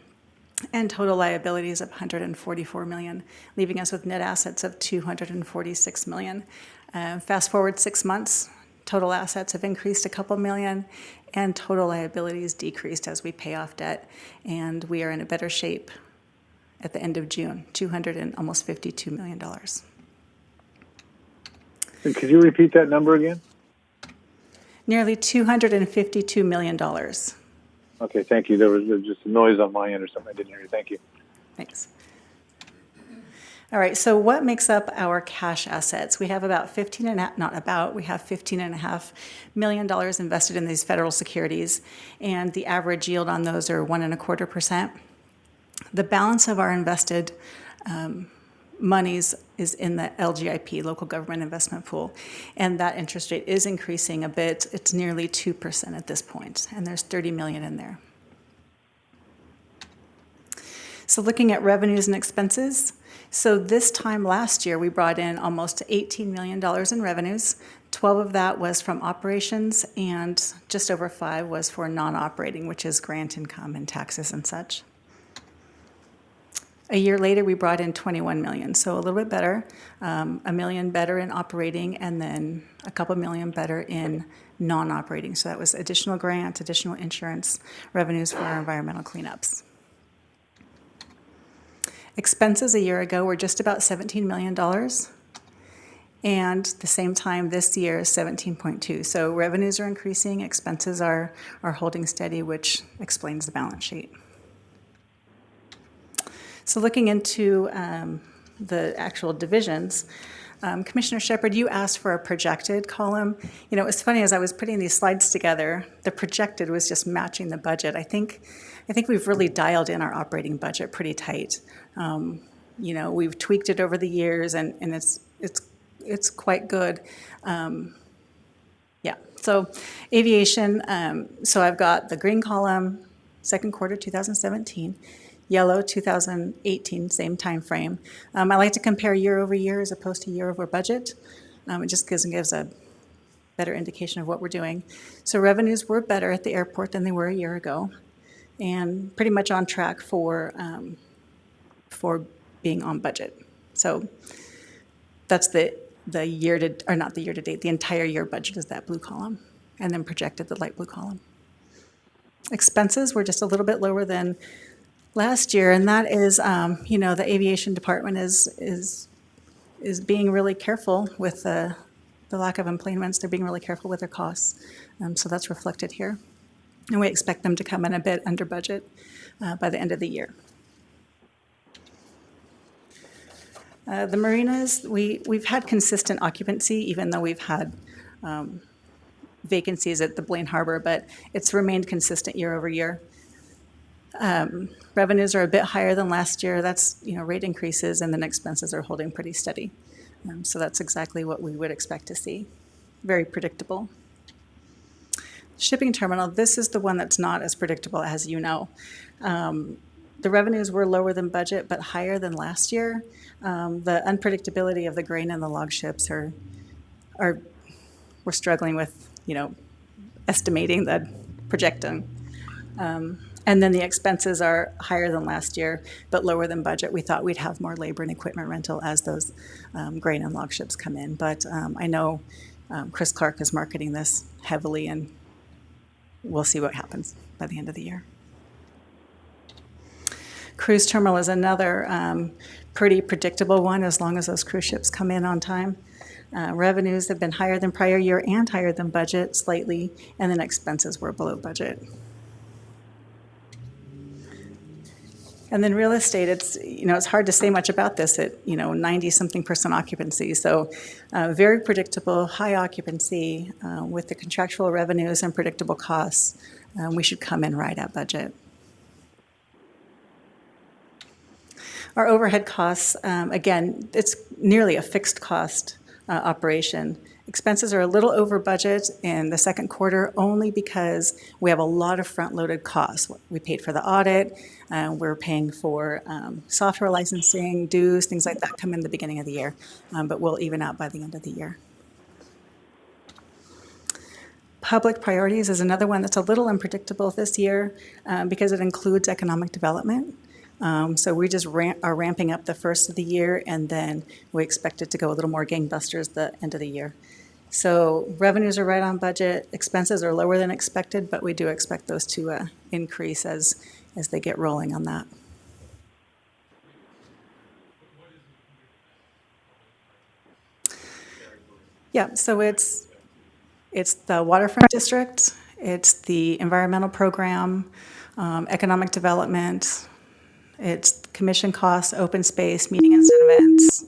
and total liabilities of $144 million, leaving us with net assets of $246 million. Fast forward 6 months, total assets have increased a couple million, and total liabilities decreased as we pay off debt, and we are in a better shape at the end of June, almost $52 million. Could you repeat that number again? Nearly $252 million. Okay, thank you. There was just a noise on my end or something. I didn't hear you. Thank you. Thanks. All right, so what makes up our cash assets? We have about we have $15.5 million invested in these federal securities, and the average yield on those are 1.25%. The balance of our invested monies is in the LGIP, Local Government Investment Pool, and that interest rate is increasing a bit. It's nearly 2% at this point, and there's $30 million in there. So looking at revenues and expenses, so this time last year, we brought in almost $18 million in revenues. 12 of that was from operations, and just over 5 was for non-operating, which is grant income and taxes and such. A year later, we brought in 21 million, so a little bit better, $1 million better in operating, and then a couple million better in non-operating. So that was additional grant, additional insurance revenues for our environmental cleanups. Expenses a year ago were just about $17 million, and the same time this year is 17.2. So revenues are increasing, expenses are holding steady, which explains the balance sheet. So looking into the actual divisions, Commissioner Shepard, you asked for a projected column. You know, it was funny, as I was putting these slides together, the projected was just matching the budget. I think we've really dialed in our operating budget pretty tight. You know, we've tweaked it over the years, and it's quite good. Yeah, so aviation, so I've got the green column, second quarter 2017, yellow 2018, same time frame. I like to compare year over year as opposed to year over budget. It just gives a better indication of what we're doing. So revenues were better at the airport than they were a year ago, and pretty much on track for being on budget. So that's the year to, or not the year to date, the entire year budget is that blue column, and then projected the light blue column. Expenses were just a little bit lower than last year, and that is, you know, the aviation department is being really careful with the lack of employments. They're being really careful with their costs, so that's reflected here. And we expect them to come in a bit under budget by the end of the year. The marinas, we've had consistent occupancy, even though we've had vacancies at the Blaine Harbor, but it's remained consistent year over year. Revenues are a bit higher than last year. That's, you know, rate increases, and then expenses are holding pretty steady. So that's exactly what we would expect to see. Very predictable. Shipping terminal, this is the one that's not as predictable, as you know. The revenues were lower than budget, but higher than last year. The unpredictability of the grain and the log ships we're struggling with, you know, estimating the projecting. And then the expenses are higher than last year, but lower than budget. We thought we'd have more labor and equipment rental as those grain and log ships come in. But I know Chris Clark is marketing this heavily, and we'll see what happens by the end of the year. Cruise terminal is another pretty predictable one, as long as those cruise ships come in on time. Revenues have been higher than prior year and higher than budget slightly, and then expenses were below budget. And then real estate, it's, you know, it's hard to say much about this at, you know, 90-something% occupancy. So very predictable, high occupancy with the contractual revenues and predictable costs. We should come in right at budget. Our overhead costs, again, it's nearly a fixed cost operation. Expenses are a little over budget in the second quarter only because we have a lot of front-loaded costs. We paid for the audit, we're paying for software licensing, dues, things like that come in the beginning of the year, but we'll even out by the end of the year. Public priorities is another one that's a little unpredictable this year because it includes economic development. So we just are ramping up the first of the year, and then we expect it to go a little more gangbusters the end of the year. So revenues are right on budget, expenses are lower than expected, but we do expect those to increase as they get rolling on that. Yeah, so it's the Waterfront District, it's the environmental program, economic development, It's commission costs, open space, meeting and Zoom events,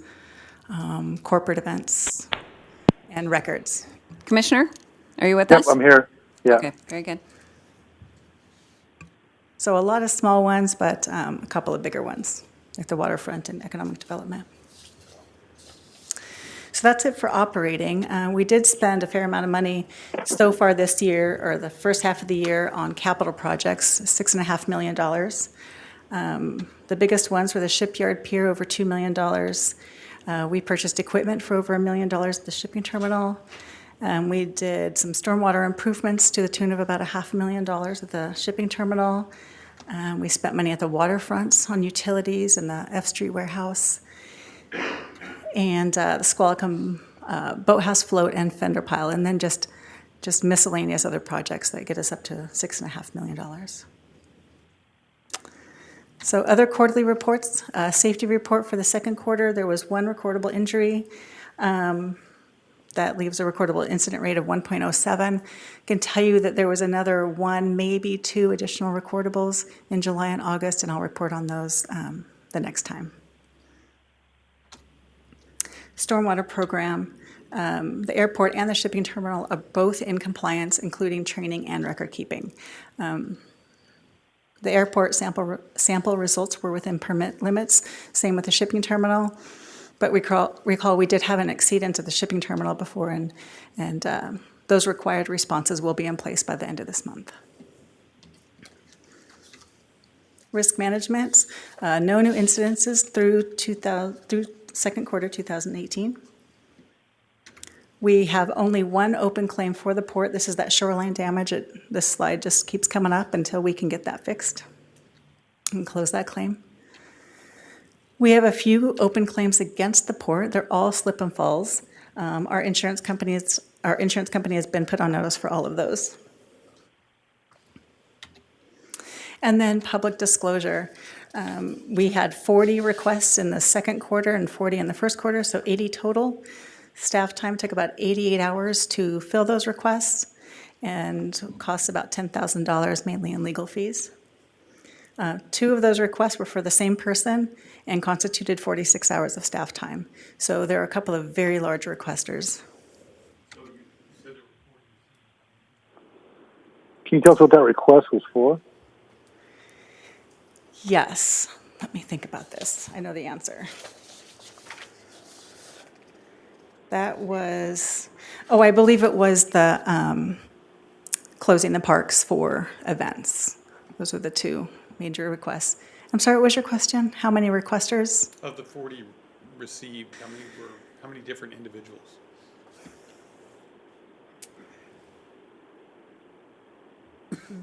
corporate events, and records. Commissioner, are you with Yep, us? I'm here. Yeah. Okay, very good. So a lot of small ones, but a couple of bigger ones, like the Waterfront and economic development. So that's it for operating. We did spend a fair amount of money so far this year, or the first half of the year, on capital projects, $6.5 million. The biggest ones were the shipyard pier, over $2 million. We purchased equipment for over $1 million at the shipping terminal. We did some stormwater improvements to the tune of about $500,000 at the shipping terminal. We spent money at the waterfronts on utilities and the F Street warehouse. And the Squalicum boathouse float and fender pile, and then just miscellaneous other projects that get us up to $6.5 million. So other quarterly reports, safety report for the second quarter, there was one recordable injury. That leaves a recordable incident rate of 1.07. I can tell you that there was another one, maybe two additional recordables in July and August, and I'll report on those the next time. Stormwater program, the airport and the shipping terminal are both in compliance, including training and record keeping. The airport sample results were within permit limits, same with the shipping terminal. But recall we did have an exceedance at the shipping terminal before, and those required responses will be in place by the end of this month. Risk management, no new incidences through second quarter 2018. We have only one open claim for the port. This is that shoreline damage. This slide just keeps coming up until we can get that fixed and close that claim. We have a few open claims against the port. They're all slip and falls. Our insurance company has been put on notice for all of those. And then public disclosure. We had 40 requests in the second quarter and 40 in the first quarter, so 80 total. Staff time took about 88 hours to fill those requests and costs about $10,000, mainly in legal fees. Two of those requests were for the same person and constituted 46 hours of staff time. So there are a couple of very large requesters. Can you tell us what that request was for? Yes. Let me think about this. I know the answer. That was, I believe it was the closing the parks for events. Those were the two major requests. I'm sorry, what was your question? How many requesters? Of the 40 received, how many different individuals?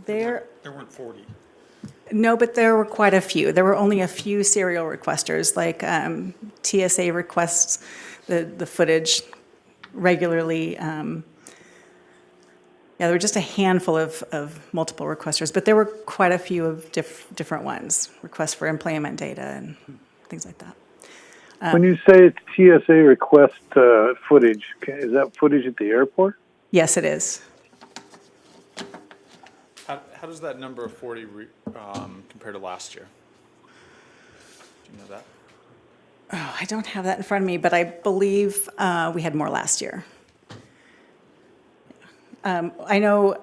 There weren't 40. No, but there were quite a few. There were only a few serial requesters, like TSA requests the footage regularly. There were just a handful of multiple requesters, but there were quite a few of different ones, requests for employment data and things like that. When you say TSA request footage, is that footage at the airport? Yes, it is. How does that number of 40 compare to last year? Do you know that? Oh, I don't have that in front of me, but I believe we had more last year. I know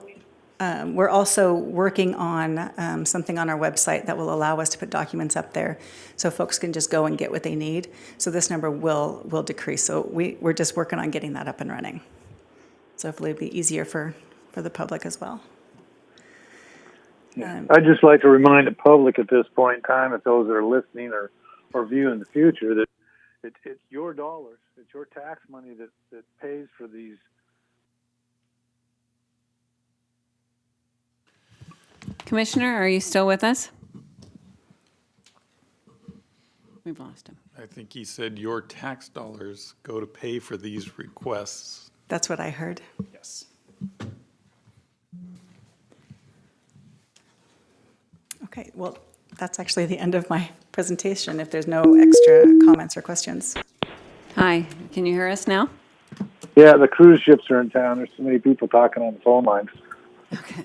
we're also working on something on our website that will allow us to put documents up there so folks can just go and get what they need. So this number will decrease. So we're just working on getting that up and running. So hopefully it'll be easier for the public as well. I'd just like to remind the public at this point in time, if those that are listening or view in the future, that it's your dollars, it's your tax money that pays for these. Commissioner, are you still with us? We've lost him. I think he said your tax dollars go to pay for these requests. That's what I heard. Yes. Okay, well, that's actually the end of my presentation, if there's no extra comments or questions. Hi, can you hear us now? Yeah, the cruise ships are in town. There's so many people talking on the phone lines. Okay,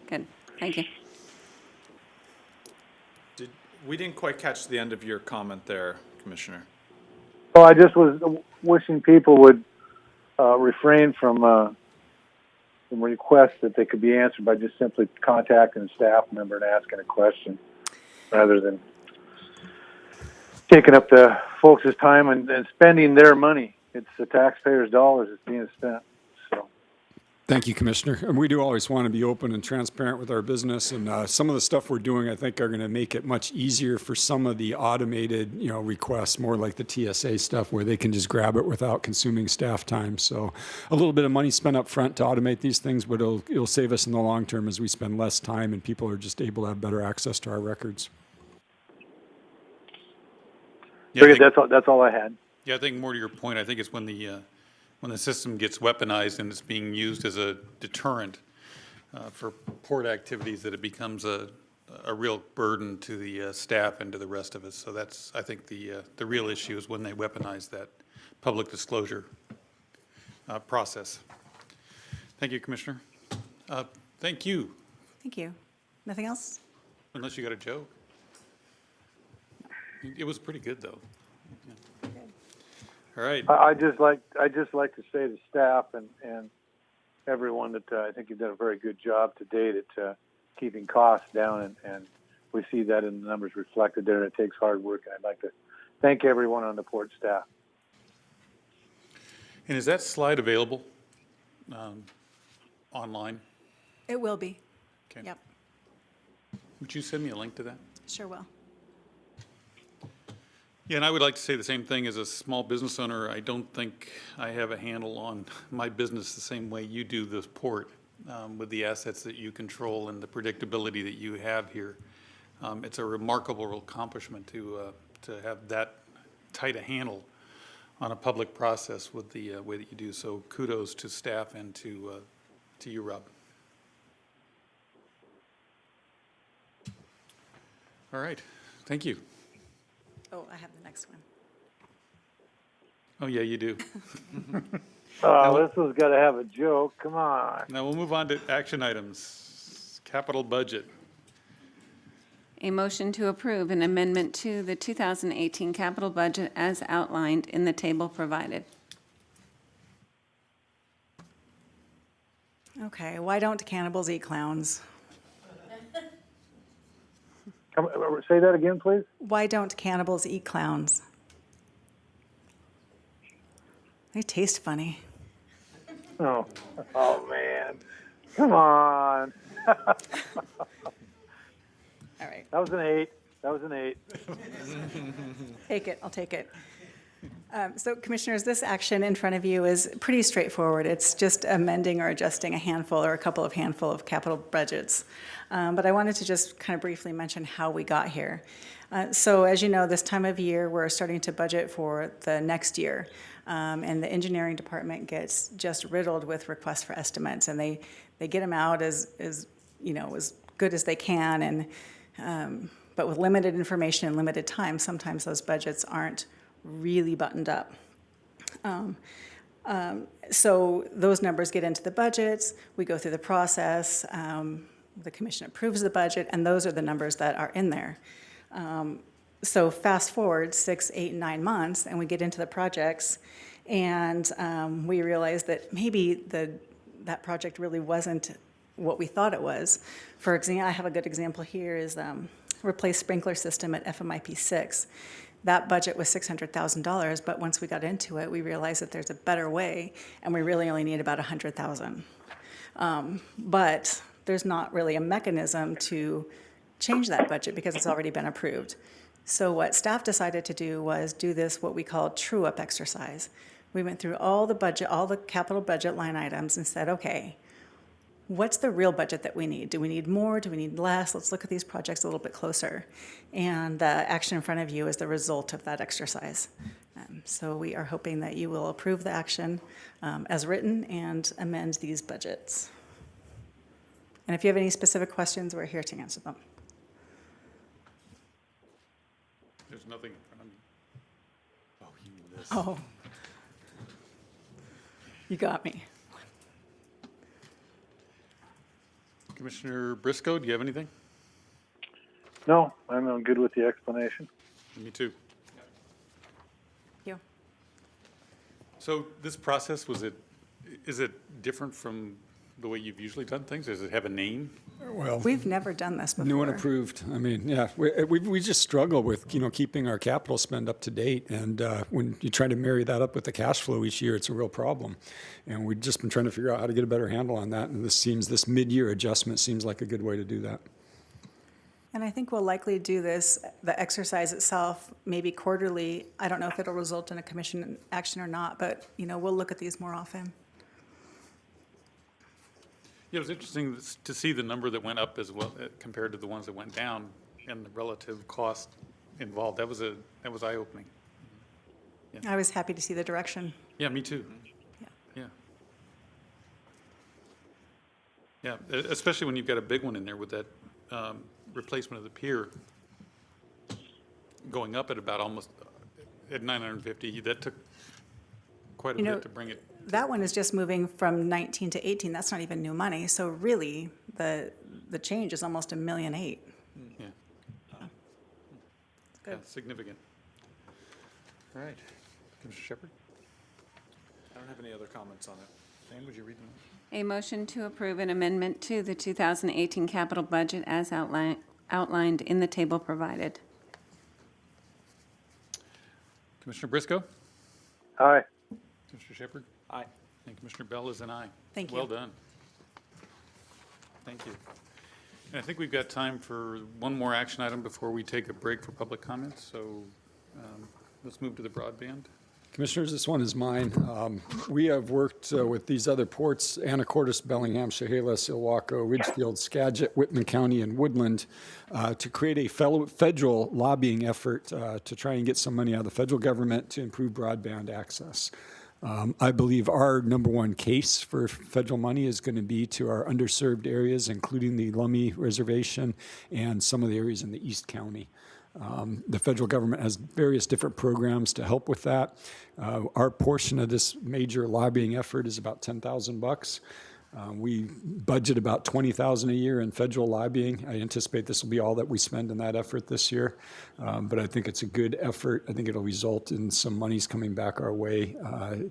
good. Thank you. We didn't quite catch the end of your comment there, Commissioner. So I just was wishing people would refrain from requests that they could be answered by just simply contacting a staff member and asking a question, rather than taking up the folks' time and spending their money. It's the taxpayers' dollars that's being spent. So. Thank you, Commissioner. And we do always want to be open and transparent with our business. And some of the stuff we're doing, I think, are going to make it much easier for some of the automated, requests, more like the TSA stuff, where they can just grab it without consuming staff time. So a little bit of money spent up front to automate these things, but it'll save us in the long term as we spend less time and people are just able to have better access to our records. Yeah, I think- That's all I had. Yeah, I think more to your point, I think it's when the system gets weaponized and it's being used as a deterrent for port activities, that it becomes a real burden to the staff and to the rest of us. So that's, I think, the real issue is when they weaponize that public disclosure process. Thank you, Commissioner. Thank you, Thank you. Nothing else? unless you got a joke. It was pretty good, though. All right. I just like to say to staff and everyone that I think you've done a very good job to date at keeping costs down, and we see that in the numbers reflected there. It takes hard work, and I'd like to thank everyone on the port staff. And is that slide available online? It will be. Okay. Yep, Would you send me a link to that? sure will. Yeah, and I would like to say the same thing. As a small business owner, I don't think I have a handle on my business the same way you do this port, with the assets that you control and the predictability that you have here. It's a remarkable accomplishment to have that tight a handle on a public process with the way that you do. So kudos to staff and to you, Rob. All right, thank you. Oh, I have the next one. Oh, yeah, you do. This one's got to have a joke. Come on. Now we'll move on to action items. Capital budget. A motion to approve an amendment to the 2018 capital budget as outlined in the table provided. Okay, why don't cannibals eat clowns? Say that again, please. Why don't cannibals eat clowns? They taste funny. Oh man. Come on. All right, That was an 8. take it, I'll take it. So Commissioners, this action in front of you is pretty straightforward. It's just amending or adjusting a handful or a couple of handful of capital budgets. But I wanted to just kind of briefly mention how we got here. So as you know, this time of year, we're starting to budget for the next year. And the engineering department gets just riddled with requests for estimates, and they get them out as good as they can. And but with limited information and limited time, sometimes those budgets aren't really buttoned up. So those numbers get into the budgets, we go through the process, the commission approves the budget, and those are the numbers that are in there. So fast forward 6, 8, 9 months, and we get into the projects, and we realize that maybe that project really wasn't what we thought it was. For example, I have a good example here is replace sprinkler system at FMIP 6. That budget was $600,000, but once we got into it, we realized that there's a better way, and we really only need about $100,000. But there's not really a mechanism to change that budget because it's already been approved. So what staff decided to do was do this, what we call true-up exercise. We went through all the capital budget line items and said, okay, what's the real budget that we need? Do we need more? Do we need less? Let's look at these projects a little bit closer. And the action in front of you is the result of that exercise. So we are hoping that you will approve the action as written and amend these budgets. And if you have any specific questions, we're here to answer them. There's nothing in front of me. Oh, you mean this. Oh, you got me. Commissioner Briscoe, do you have anything? No, I'm good with the explanation. Me too. Thank you. So this process, is it different from the way you've usually done things? Does it have a name? Well, We've never done this before. new and approved. I mean, yeah, we just struggle with, keeping our capital spend up to date. And when you try to marry that up with the cash flow each year, it's a real problem. And we've just been trying to figure out how to get a better handle on that. And this mid-year adjustment seems like a good way to do that. And I think we'll likely do this, the exercise itself, maybe quarterly. I don't know if it'll result in a commission action or not, but, we'll look at these more often. Yeah, it was interesting to see the number that went up as well compared to the ones that went down and the relative cost involved. That was eye-opening. I was happy to see the direction. Yeah, me too. Yeah. Yeah, especially when you've got a big one in there with that replacement of the pier going up at about almost at 950. That took quite a bit to bring it. That one is just moving from 19 to 18. That's not even new money. So really, the change is almost $1.8 million. Yeah. Good. Yeah, significant. All right. Commissioner Shepard? I don't have any other comments on it. Dan, would you read them? A motion to approve an amendment to the 2018 capital budget as outlined in the table provided. Commissioner Briscoe? Aye. Commissioner Shepard? Aye. And Commissioner Bell is an aye. Thank you. Well done. Thank you. And I think we've got time for one more action item before we take a break for public comments. So let's move to the broadband. Commissioners, this one is mine. We have worked with these other ports, Anacortes, Bellingham, Chehalis, Ilwaco, Ridgefield, Skagit, Whitman County, and Woodland, to create a federal lobbying effort to try and get some money out of the federal government to improve broadband access. I believe our number one case for federal money is going to be to our underserved areas, including the Lummi Reservation and some of the areas in the East County. The federal government has various different programs to help with that. Our portion of this major lobbying effort is about $10,000. We budget about $20,000 a year in federal lobbying. I anticipate this will be all that we spend in that effort this year, but I think it's a good effort. I think it'll result in some monies coming back our way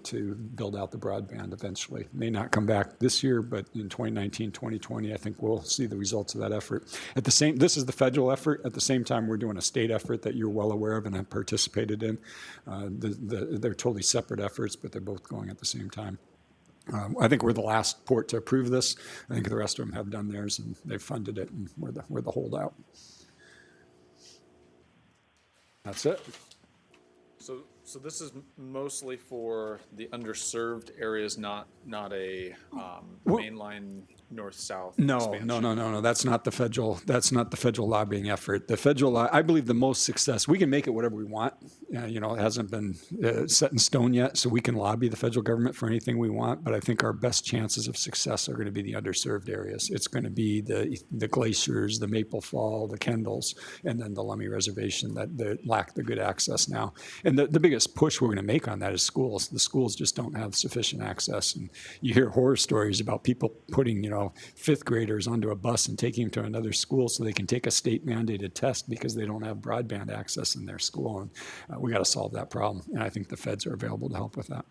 to build out the broadband eventually. It may not come back this year, but in 2019, 2020, I think we'll see the results of that effort. This is the federal effort. At the same time, we're doing a state effort that you're well aware of and have participated in. They're totally separate efforts, but they're both going at the same time. I think we're the last port to approve this. I think the rest of them have done theirs, and they've funded it, and we're the holdout. That's it. So this is mostly for the underserved areas, not a mainline north-south expansion. No. That's not the federal lobbying effort. The federal, I believe the most success, we can make it whatever we want. It hasn't been set in stone yet, so we can lobby the federal government for anything we want, but I think our best chances of success are going to be the underserved areas. It's going to be the glaciers, the Maple Fall, the Kendalls, and then the Lummi Reservation that lack the good access now. And the biggest push we're going to make on that is schools. The schools just don't have sufficient access. And you hear horror stories about people putting, fifth graders onto a bus and taking them to another school so they can take a state mandated test because they don't have broadband access in their school. And we got to solve that problem. And I think the feds are available to help with that.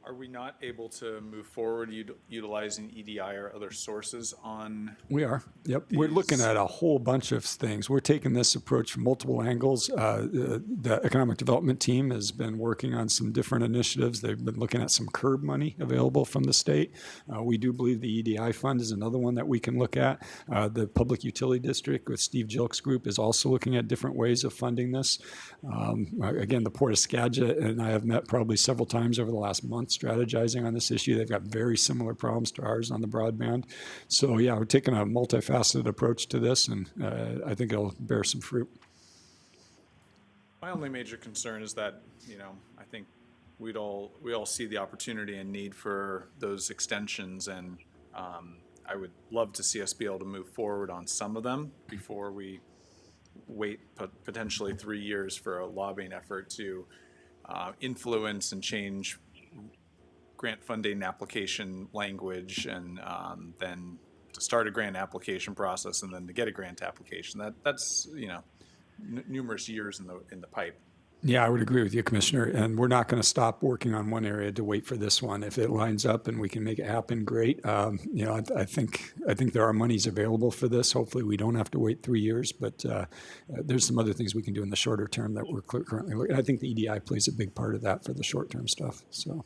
Are we not able to move forward utilizing EDI or other sources on? We are. Yep. We're looking at a whole bunch of things. We're taking this approach from multiple angles. The economic development team has been working on some different initiatives. They've been looking at some CURB money available from the state. We do believe the EDI fund is another one that we can look at. The Public Utility District with Steve Jilk's group is also looking at different ways of funding this. Again, the Port of Skagit and I have met probably several times over the last month strategizing on this issue. They've got very similar problems to ours on the broadband. So yeah, we're taking a multifaceted approach to this, and I think it'll bear some fruit. My only major concern is that, I think we all see the opportunity and need for those extensions, and I would love to see us be able to move forward on some of them before we wait potentially 3 years for a lobbying effort to influence and change grant funding application language and then start a grant application process and then to get a grant application. That's numerous years in the pipe. Yeah, I would agree with you, Commissioner. And we're not going to stop working on one area to wait for this one. If it lines up and we can make it happen, great. I think there are monies available for this. Hopefully, we don't have to wait 3 years. But there's some other things we can do in the shorter term that we're currently looking. I think the EDI plays a big part of that for the short term stuff. So.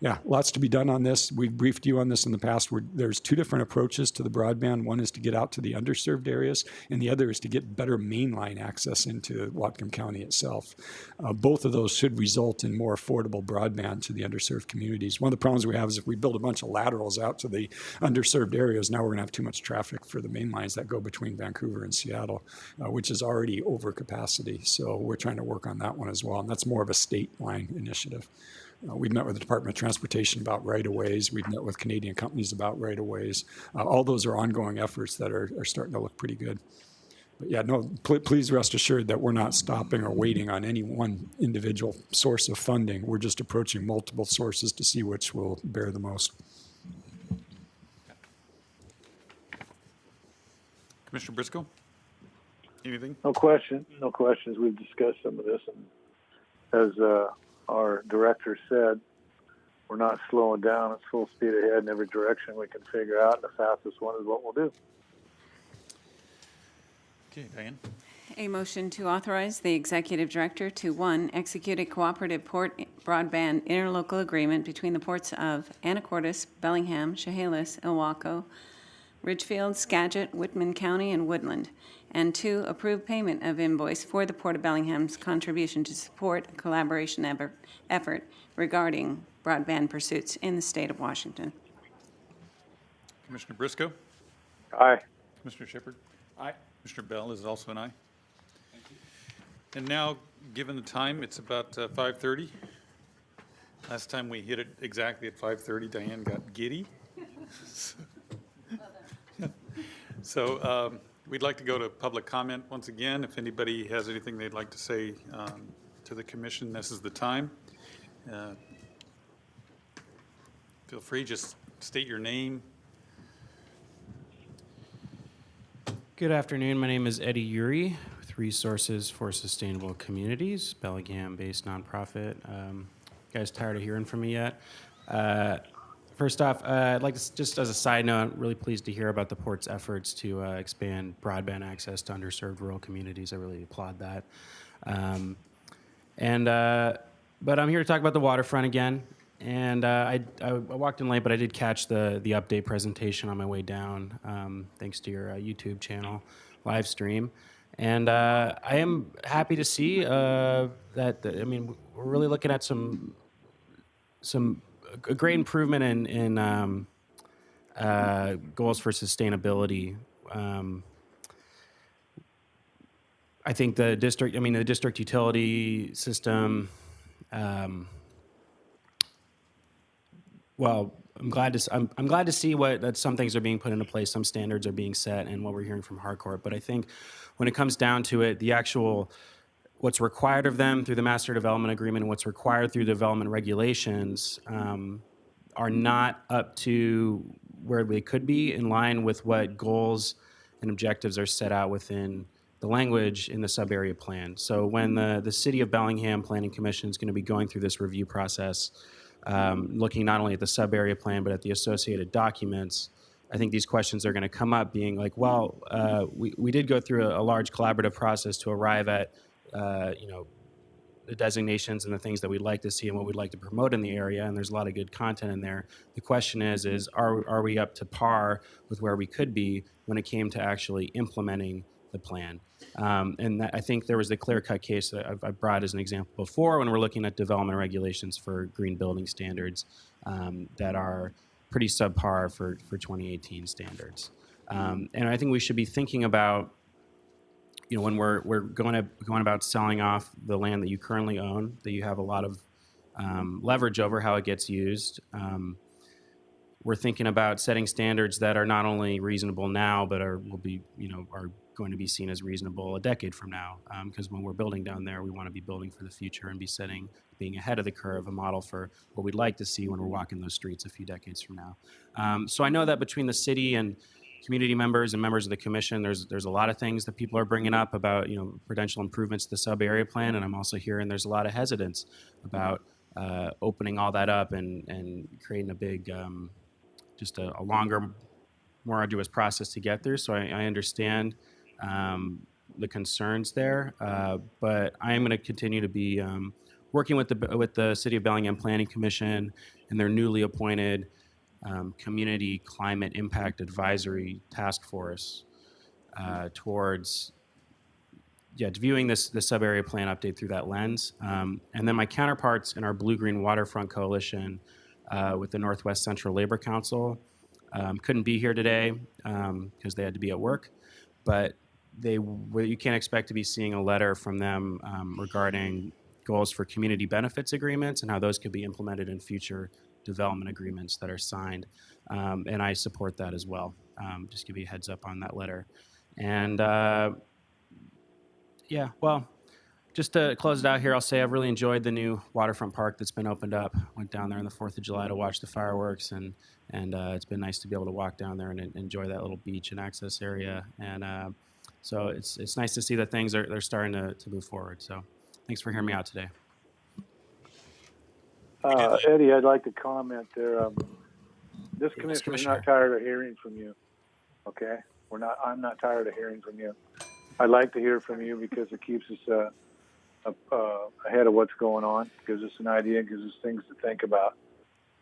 Yeah, lots to be done on this. We've briefed you on this in the past. There's two different approaches to the broadband. One is to get out to the underserved areas, and the other is to get better mainline access into Whatcom County itself. Both of those should result in more affordable broadband to the underserved communities. One of the problems we have is if we build a bunch of laterals out to the underserved areas, now we're going to have too much traffic for the main lines that go between Vancouver and Seattle, which is already over capacity. So we're trying to work on that one as well, and that's more of a state line initiative. We've met with the Department of Transportation about right-of-ways. We've met with Canadian companies about right-of-ways. All those are ongoing efforts that are starting to look pretty good. But yeah, no, please rest assured that we're not stopping or waiting on any one individual source of funding. We're just approaching multiple sources to see which will bear the most. Commissioner Briscoe? Anything? No questions. We've discussed some of this, and as our director said, we're not slowing down. It's full speed ahead in every direction we can figure out, and the fastest one is what we'll do. Okay, Diane? A motion to authorize the executive director to, 1, execute a cooperative port broadband interlocal agreement between the ports of Anacortes, Bellingham, Chehalis, Ilwaco, Ridgefield, Skagit, Whitman County, and Woodland. And 2, approve payment of invoice for the Port of Bellingham's contribution to support a collaboration effort regarding broadband pursuits in the state of Washington. Commissioner Briscoe? Aye. Commissioner Shepherd? Aye. Commissioner Bell is also an aye. Thank you. And now, given the time, it's about 5:30. Last time we hit it exactly at 5:30, Diane got giddy. So we'd like to go to public comment once again. If anybody has anything they'd like to say to the commission, this is the time. Feel free, just state your name. Good afternoon. My name is Eddie Uri with Resources for Sustainable Communities, Bellingham-based nonprofit. You guys tired of hearing from me yet? First off, I'd like to, just as a side note, I'm really pleased to hear about the port's efforts to expand broadband access to underserved rural communities. I really applaud that. But I'm here to talk about the waterfront again. And I walked in late, but I did catch the update presentation on my way down, thanks to your YouTube channel live stream. And I am happy to see we're really looking at a great improvement in goals for sustainability. I think the district utility system. Well, I'm glad to see that some things are being put into place, some standards are being set, and what we're hearing from Harcourt. But I think when it comes down to it, the actual what's required of them through the Master Development Agreement and what's required through development regulations are not up to where they could be, in line with what goals and objectives are set out within the language in the sub-area plan. So when the City of Bellingham Planning Commission is going to be going through this review process, looking not only at the sub-area plan, but at the associated documents, I think these questions are going to come up being like, well, we did go through a large collaborative process to arrive at, the designations and the things that we'd like to see and what we'd like to promote in the area, and there's a lot of good content in there. The question is are we up to par with where we could be when it came to actually implementing the plan? I think there was the clear-cut case that I've brought as an example before when we're looking at development regulations for green building standards that are pretty subpar for 2018 standards. And I think we should be thinking about, when we're going about selling off the land that you currently own, that you have a lot of leverage over how it gets used. We're thinking about setting standards that are not only reasonable now, but are going to be seen as reasonable a decade from now. Because when we're building down there, we want to be building for the future and being ahead of the curve, a model for what we'd like to see when we're walking those streets a few decades from now. So I know that between the city and community members and members of the commission, there's a lot of things that people are bringing up about potential improvements to the sub-area plan, and I'm also hearing there's a lot of hesitance about opening all that up and creating a big, just a longer, more arduous process to get through. So I understand the concerns there, but I am going to continue to be working with the City of Bellingham Planning Commission and their newly appointed Community Climate Impact Advisory Task Force towards viewing the sub-area plan update through that lens. And then my counterparts in our Blue-Green Waterfront Coalition with the Northwest Central Labor Council couldn't be here today because they had to be at work, but you can't expect to be seeing a letter from them regarding goals for community benefits agreements and how those could be implemented in future development agreements that are signed. And I support that as well. Just give you a heads up on that letter. And just to close it out here, I'll say I've really enjoyed the new waterfront park that's been opened up. Went down there on the 4th of July to watch the fireworks, and it's been nice to be able to walk down there and enjoy that little beach and access area. And so it's nice to see that things they're starting to move forward. So thanks for hearing me out today. Eddie, I'd like to comment there. This commissioner's not tired of hearing from you. Okay, I'm not tired of hearing from you. I'd like to hear from you because it keeps us ahead of what's going on, gives us an idea, gives us things to think about,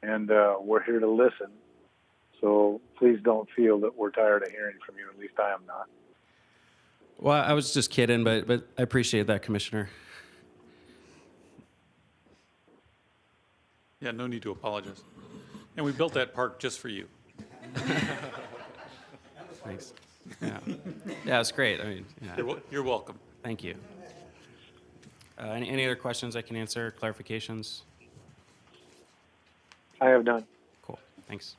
and we're here to listen. So please don't feel that we're tired of hearing from you. At least I am not. Well, I was just kidding, but I appreciate that, Commissioner. Yeah, no need to apologize. And we built that park just for you. Thanks. Yeah, it's great. I mean, yeah. You're welcome. Thank you. Any other questions I can answer, clarifications? I have none. Cool, thanks.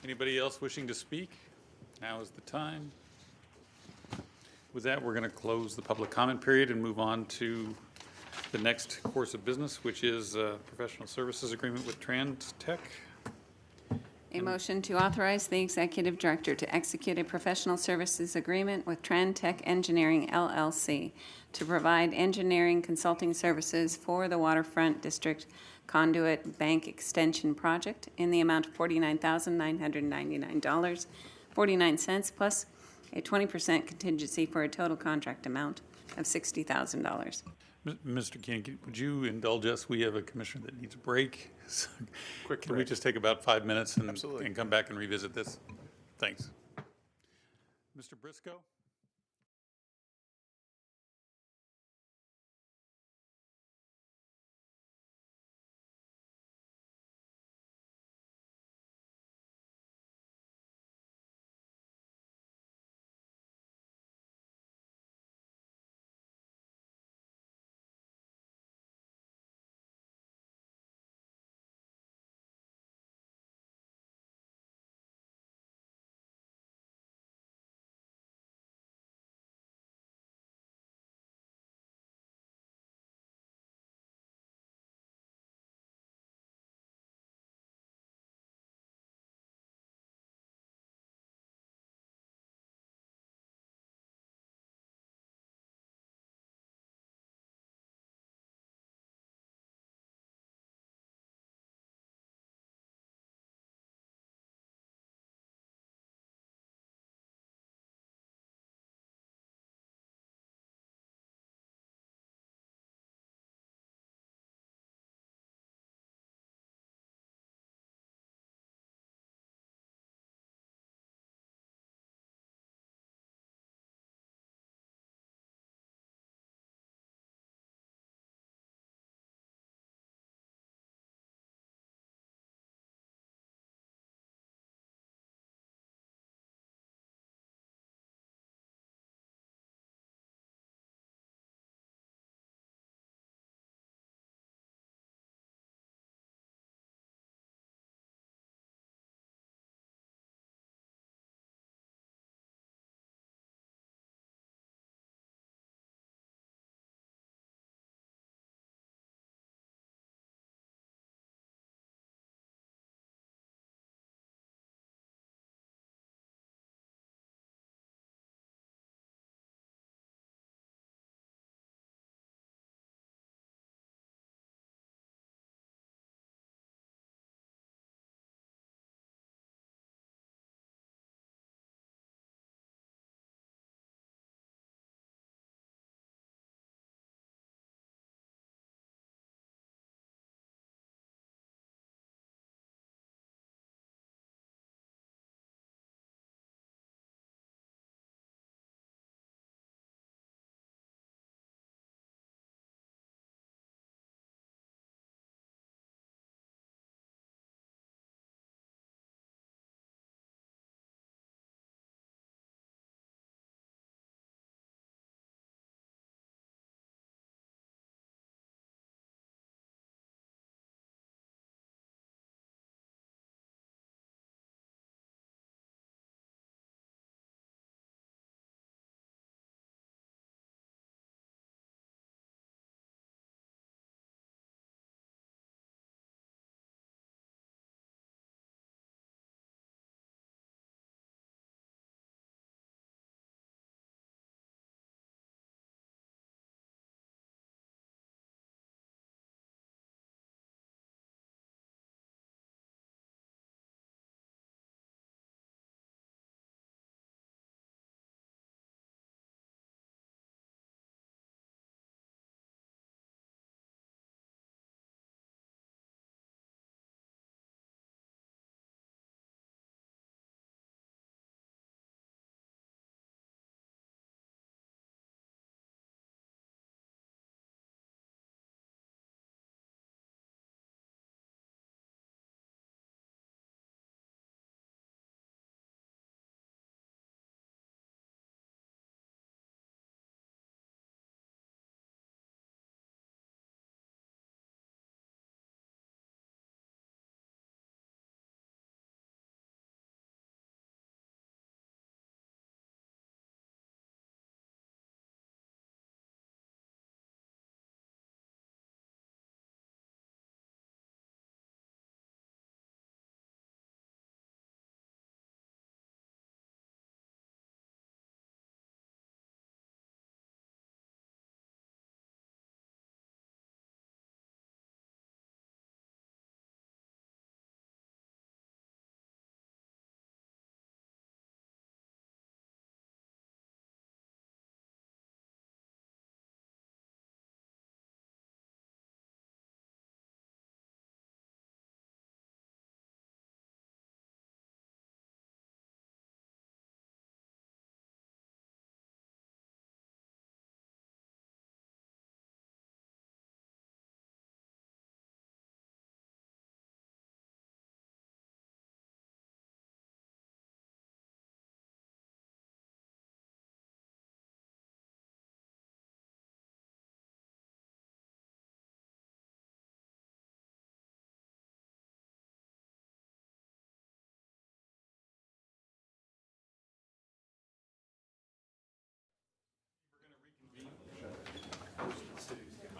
Anybody else wishing to speak? Now is the time. With that, we're going to close the public comment period and move on to the next course of business, which is a professional services agreement with TransTech. A motion to authorize the executive director to execute a professional services agreement with TransTech Engineering LLC to provide engineering consulting services for the Waterfront District Conduit Bank Extension Project in the amount of $49,999.49 plus a 20% contingency for a total contract amount of $60,000. Mr. King, would you indulge us? We have a commissioner that needs a break. Quick Can we break. just take about 5 minutes and Absolutely. come back and revisit this? Thanks. Mr. Briscoe?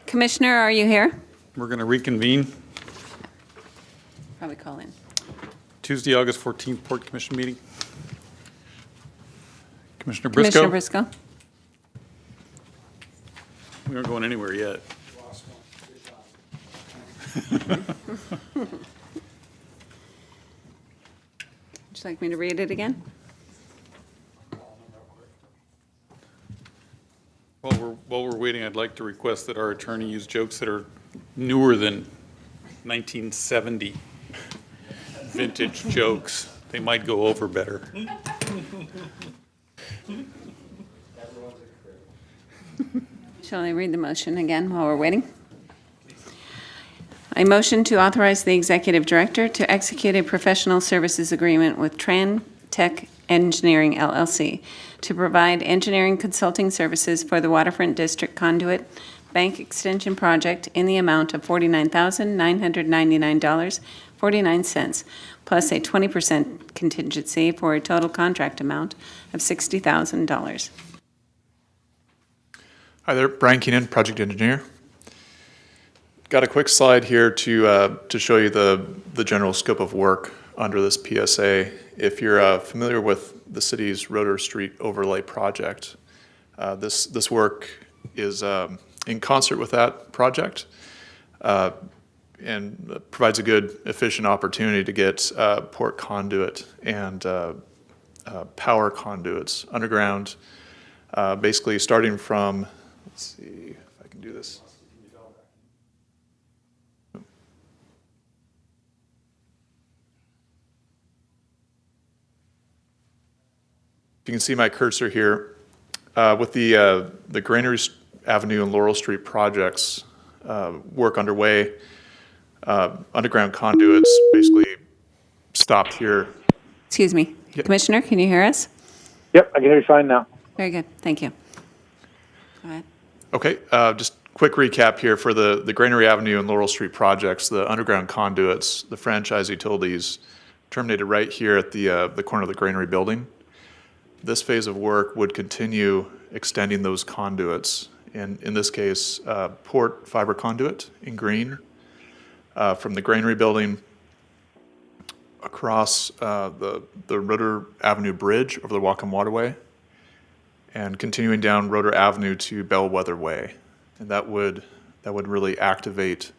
Commissioner, are you here? We're going to reconvene Probably call in. Tuesday, August 14th, Port Commission meeting. Commissioner Briscoe? Commissioner Briscoe? We aren't going anywhere yet. Would you like me to read it again? While we're waiting, I'd like to request that our attorney use jokes that are newer than 1970 vintage jokes. They might go over better. Shall I read the motion again while we're waiting? I motion to authorize the executive director to execute a professional services agreement with Tran Tech Engineering LLC to provide engineering consulting services for the Waterfront District Conduit Bank Extension Project in the amount of $49,999.49, plus a 20% contingency for a total contract amount of $60,000. Hi there, Brian Keenan, project engineer. Got a quick slide here to show you the general scope of work under this PSA. If you're familiar with the city's Roeder Street overlay project, this work is in concert with that project and provides a good, efficient opportunity to get port conduit and power conduits underground, basically starting from, let's see if I can do this. You can see my cursor here with the Granary Avenue and Laurel Street projects work underway. Underground conduits basically stopped here. Excuse me. Yep. Commissioner, can you hear us? Yep, I can hear you fine now. Very good. Thank you. Go ahead. Okay, just quick recap here for the Granary Avenue and Laurel Street projects. The underground conduits, the franchise utilities terminated right here at the corner of the Granary building. This phase of work would continue extending those conduits, and in this case, port fiber conduit in green from the Granary building across the Roeder Avenue Bridge over the Whatcom Waterway, and continuing down Roeder Avenue to Bellwether Way, and that would really activate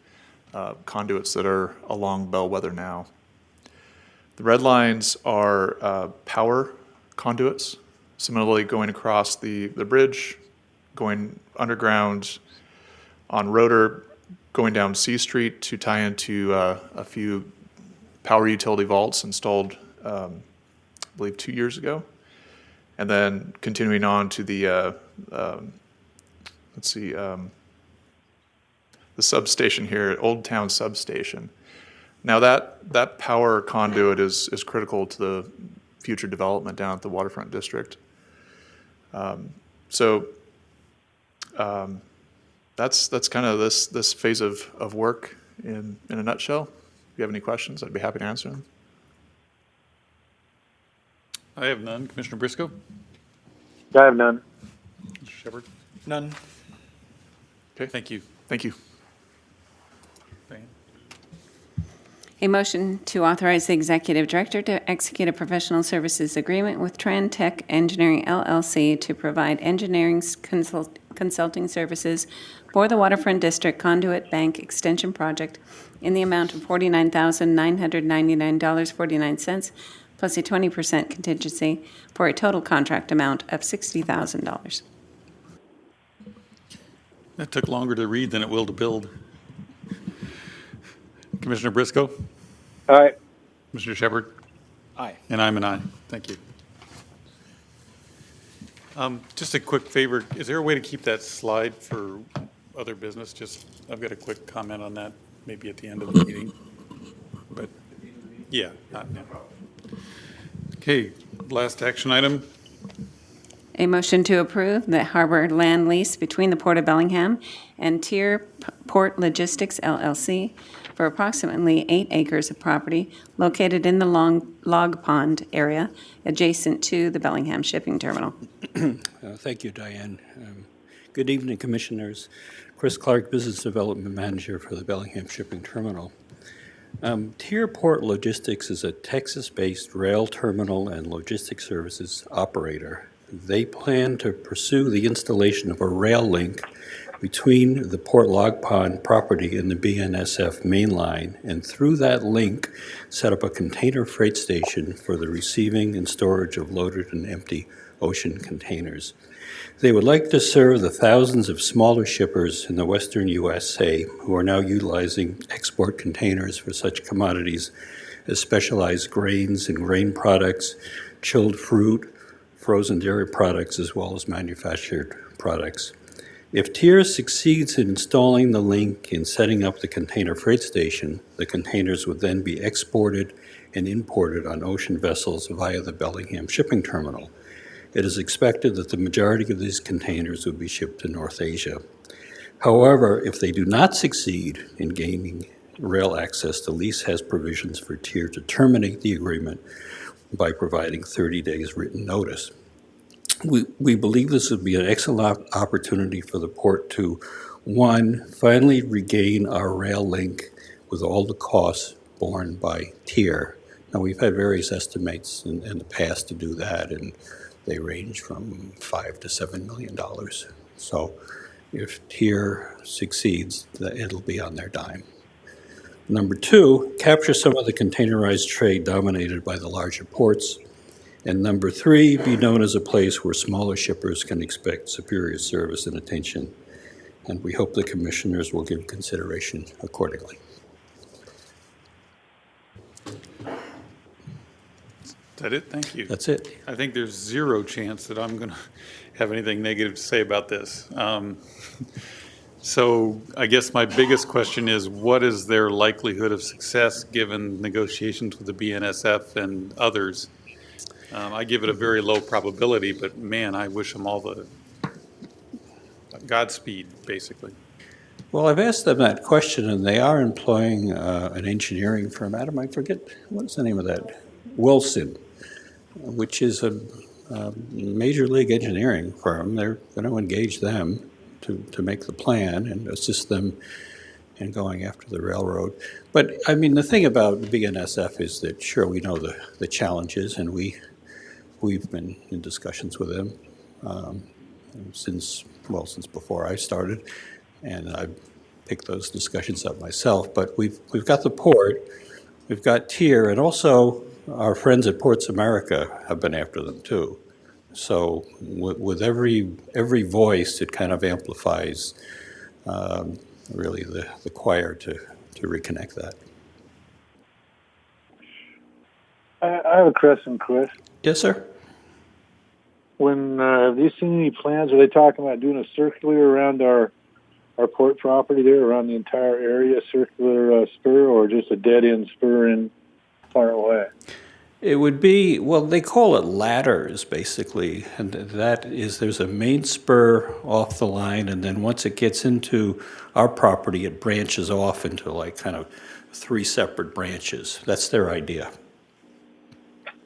conduits that are along Bellwether now. The red lines are power conduits, similarly going across the bridge, going underground on Roeder, going down C Street to tie into a few power utility vaults installed, I believe 2 years ago, and then continuing on to the the substation here, Old Town Substation. Now that power conduit is critical to the future development down at the Waterfront District. That's kind of this phase of work in a nutshell. If you have any questions, I'd be happy to answer them. I have none. Commissioner Briscoe? I have none. Mr. Shepard? None. Okay, thank you. Thank you. Diane? A motion to authorize the executive director to execute a professional services agreement with Tran Tech Engineering LLC to provide engineering consulting services for the Waterfront District Conduit Bank Extension Project in the amount of $49,999.49, plus a 20% contingency for a total contract amount of $60,000. That took longer to read than it will to build. Commissioner Briscoe? All right. Mr. Shepard? Aye. And I'm an aye. Thank you. Just a quick favor, is there a way to keep that slide for other business? Just, I've got a quick comment on that, maybe at the end of the meeting. But, yeah, not now. Okay, last action item. A motion to approve the harbor land lease between the Port of Bellingham and Tier Port Logistics LLC for approximately 8 acres of property located in the Log Pond area adjacent to the Bellingham Shipping Terminal. Thank you, Diane. Good Good evening, Commissioners. Chris Clark, Business Development Manager for the Bellingham Shipping Terminal. Tier Port Logistics is a Texas-based rail terminal and logistics services operator. They plan to pursue the installation of a rail link between the Port Log Pond property and the BNSF main line, and through that link, set up a container freight station for the receiving and storage of loaded and empty ocean containers. They would like to serve the thousands of smaller shippers in the western USA who are now utilizing export containers for such commodities as specialized grains and grain products, chilled fruit, frozen dairy products, as well as manufactured products. If TIER succeeds in installing the link and setting up the container freight station, the containers would then be exported and imported on ocean vessels via the Bellingham Shipping Terminal. It is expected that the majority of these containers would be shipped to North Asia. However, if they do not succeed in gaining rail access, the lease has provisions for TIER to terminate the agreement by providing 30 days written notice. We believe this would be an excellent opportunity for the port to, one, finally regain our rail link with all the costs borne by TIER. Now, we've had various estimates in the past to do that, and they range from $5 to $7 million. So if TIER succeeds, it'll be on their dime. Number two, capture some of the containerized trade dominated by the larger ports. And number three, be known as a place where smaller shippers can expect superior service and attention. And we hope the commissioners will give consideration accordingly. Is that it? Thank you. That's it. I think there's zero chance that I'm going to have anything negative to say about this. So I guess my biggest question is, what is their likelihood of success given negotiations with the BNSF and others? I give it a very low probability, but man, I wish them all the Godspeed, basically. Well, I've asked them that question, and they are employing an engineering firm. Adam, I forget, what's the name of that? Wilson, which is a major league engineering firm. They're going to engage them to make the plan and assist them in going after the railroad. But, I mean, the thing about BNSF is that, sure, we know the challenges, and we've been in discussions with them since before I started, and I've picked those discussions up myself. But we've got the port, we've got TIER, and also our friends at Ports America have been after them too. So with every voice, it kind of amplifies really the choir to reconnect that. I have a question, Chris. Yes, sir. Have you seen any plans? Are they talking about doing a circular around our port property there, around the entire area, circular spur, or just a dead-end spur in far away? It would be, well, they call it ladders, basically, and that is, there's a main spur off the line, and then once it gets into our property, it branches off into like kind of 3 separate branches. That's their idea.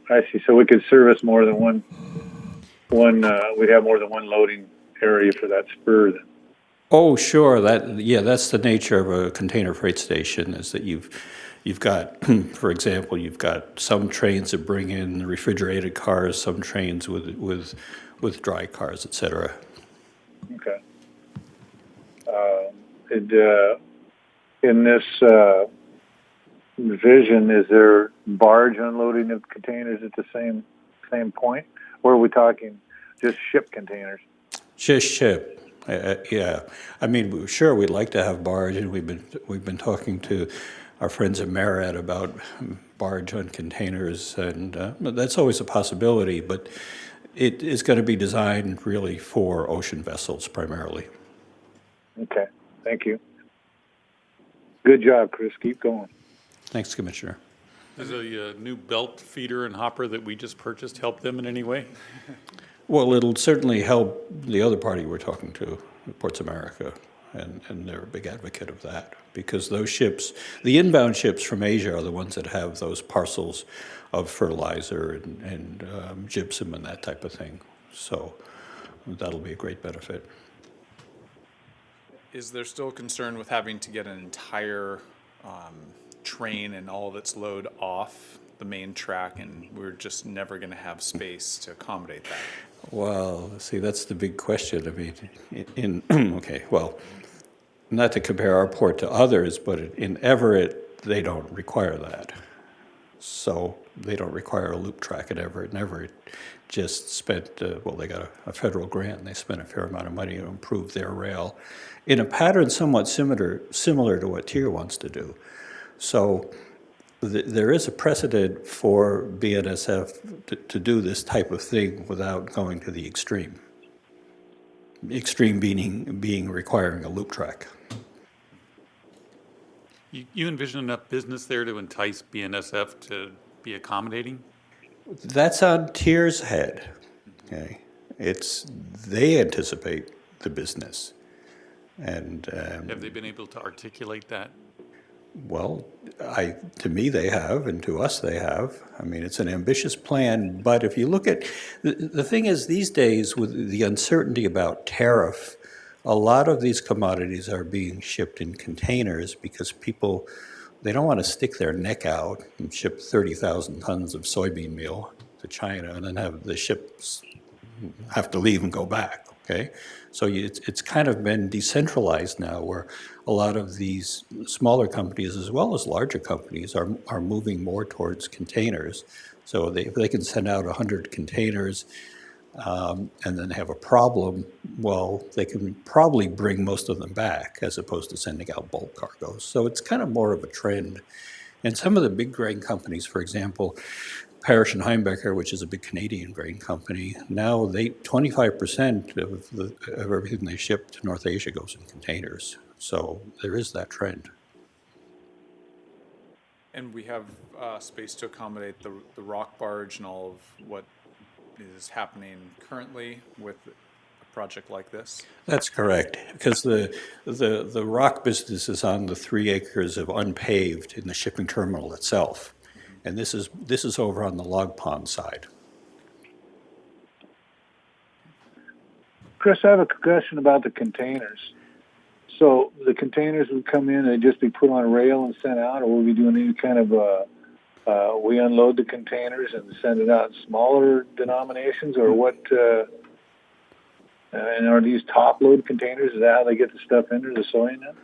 I see. So we could service more than one. We'd have more than one loading area for that spur then. Oh, sure. That's the nature of a container freight station, is that you've got, for example, you've got some trains that bring in refrigerated cars, some trains with dry cars, et cetera. Okay. In this vision, is there barge unloading of containers at the same point, or are we talking just ship containers? Just ship. Yeah. I mean, sure, we'd like to have barge, and we've been talking to our friends at Marriott about barge on containers, and that's always a possibility, but it is going to be designed really for ocean vessels primarily. Okay, thank you. Good job, Chris. Keep going. Thanks, Commissioner. Does a new belt feeder and hopper that we just purchased help them in any way? Well, it'll certainly help the other party we're talking to, Ports America, and they're a big advocate of that, because those ships, the inbound ships from Asia, are the ones that have those parcels of fertilizer and gypsum and that type of thing. So that'll be a great benefit. Is there still concern with having to get an entire train and all of its load off the main track, and we're just never going to have space to accommodate that? Well, see, that's the big question. I mean, okay, well, not to compare our port to others, but in Everett, they don't require that. So they don't require a loop track at Everett. And Everett just spent, well, they got a federal grant, and they spent a fair amount of money to improve their rail in a pattern somewhat similar to what Tier wants to do. So there is a precedent for BNSF to do this type of thing without going to the extreme. Extreme being requiring a loop track. You envision enough business there to entice BNSF to be accommodating? That's on Tier's head. Okay, they anticipate the business, and Have they been able to articulate that? well, to me they have, and to us they have. I mean, it's an ambitious plan, but if you look at the thing is these days with the uncertainty about tariff, a lot of these commodities are being shipped in containers because people, they don't want to stick their neck out and ship 30,000 tons of soybean meal to China and then have the ships have to leave and go back, okay? So it's kind of been decentralized now where a lot of these smaller companies as well as larger companies are moving more towards containers. So if they can send out 100 containers and then have a problem, well, they can probably bring most of them back as opposed to sending out bulk cargoes. So it's kind of more of a trend. And some of the big grain companies, for example, Parrish and Heimbecker, which is a big Canadian grain company, now 25% of everything they ship to North Asia goes in containers. So there is that trend. And we have space to accommodate the rock barge and all of what is happening currently with a project like this? That's correct, because the rock business is on the 3 acres of unpaved in the shipping terminal itself. And this is over on the log pond side. Chris, I have a question about the containers. So the containers would come in, they'd just be put on a rail and sent out, or will we be doing any kind of we unload the containers and send it out in smaller denominations, or what? And are these top load containers? Is that how they get the stuff into the soy net?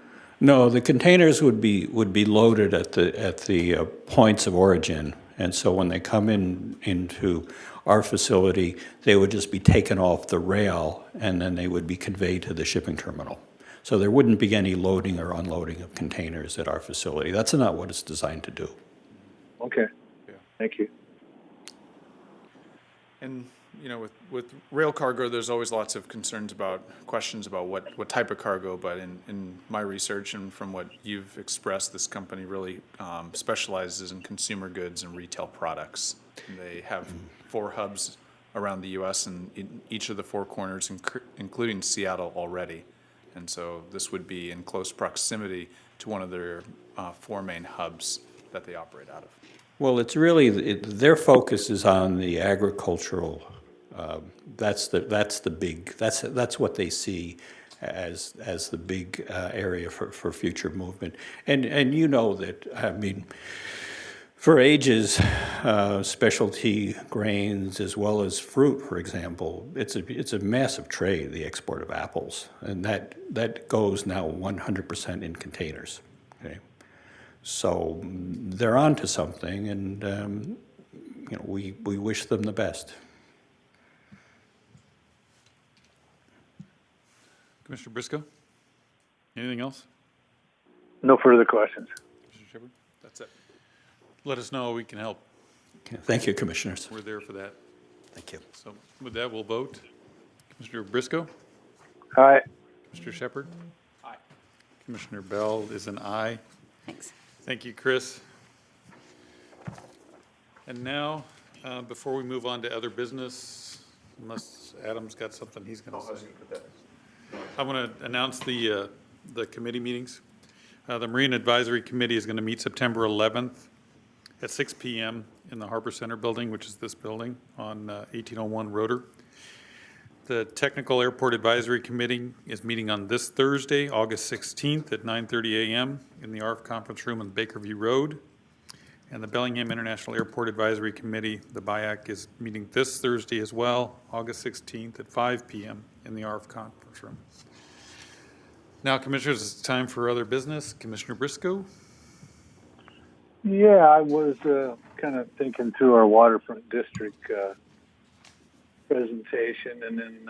No, the containers would be loaded at the points of origin, and so when they come into our facility, they would just be taken off the rail, and then they would be conveyed to the shipping terminal. So there wouldn't be any loading or unloading of containers at our facility. That's not what it's designed to do. Okay. Yeah. Thank you. And with rail cargo, there's always lots of questions about what type of cargo, but in my research and from what you've expressed, this company really specializes in consumer goods and retail products. And they have 4 hubs around the U.S. and in each of the 4 corners, including Seattle already. And so this would be in close proximity to one of their 4 main hubs that they operate out of. Well, it's really their focus is on the agricultural. That's what they see as the big area for future movement. And you know that, I mean, for ages, specialty grains as well as fruit, for example, it's a massive trade, the export of apples, and that goes now 100% in containers. Okay, so they're onto something, and we wish them the best. Commissioner Briscoe? Anything else? No further questions. Commissioner Shepard? That's it. Let us know. We can help. Okay, thank you, Commissioners. We're there for that. Thank you. So with that, we'll vote. Commissioner Briscoe? Aye. Commissioner Shepard? Aye. Commissioner Bell is an aye. Thanks. Thank you, Chris. And now, before we move on to other business, unless Adam's got something he's going to say. I want to announce the committee meetings. The Marine Advisory Committee is going to meet September 11th at 6 p.m. in the Harbor Center building, which is this building on 1801 Roeder. The Technical Airport Advisory Committee is meeting on this Thursday, August 16th at 9:30 a.m. in the ARF Conference Room on Bakerview Road. And the Bellingham International Airport Advisory Committee, the BIAC, is meeting this Thursday as well, August 16th at 5 p.m. in the ARF Conference Room. Now, Commissioners, it's time for other business. Commissioner Briscoe? Yeah, I was kind of thinking through our Waterfront District presentation, and then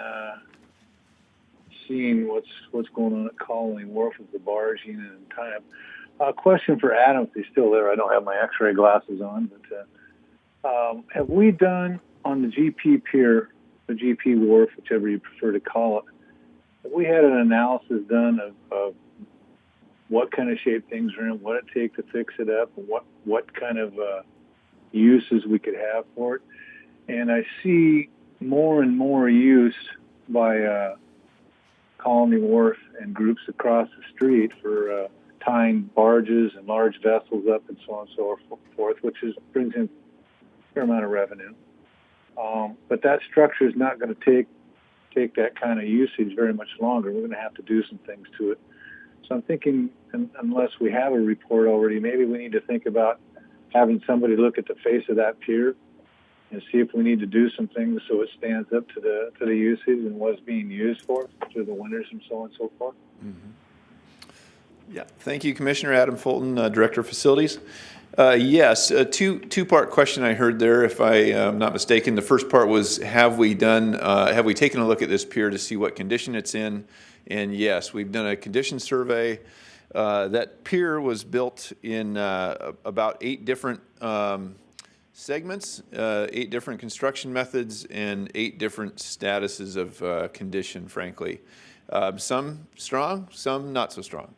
seeing what's going on at Colony Wharf with the barging and time. Question for Adam, if he's still there. I don't have my X-ray glasses on, but have we done on the GP Pier, the GP Wharf, whichever you prefer to call it, have we had an analysis done of what kind of shape things are in, what it takes to fix it up, and what kind of uses we could have for it? And I see more and more use by Colony Wharf and groups across the street for tying barges and large vessels up and so on and so forth, which brings in a fair amount of revenue. But that structure is not going to take that kind of usage very much longer. We're going to have to do some things to it. So I'm thinking, unless we have a report already, maybe we need to think about having somebody look at the face of that pier and see if we need to do some things so it stands up to the usage and what's being used for through the winters and so on and so forth. Mm-hmm. Yeah, thank you, Commissioner Adam Fulton, Director of Facilities. Yes, a two-part question I heard there, if I am not mistaken. The first part was, have we taken a look at this pier to see what condition it's in? And yes, we've done a condition survey. That pier was built in about 8 different segments, 8 different construction methods, and 8 different statuses of condition, frankly. Some strong, some not so strong.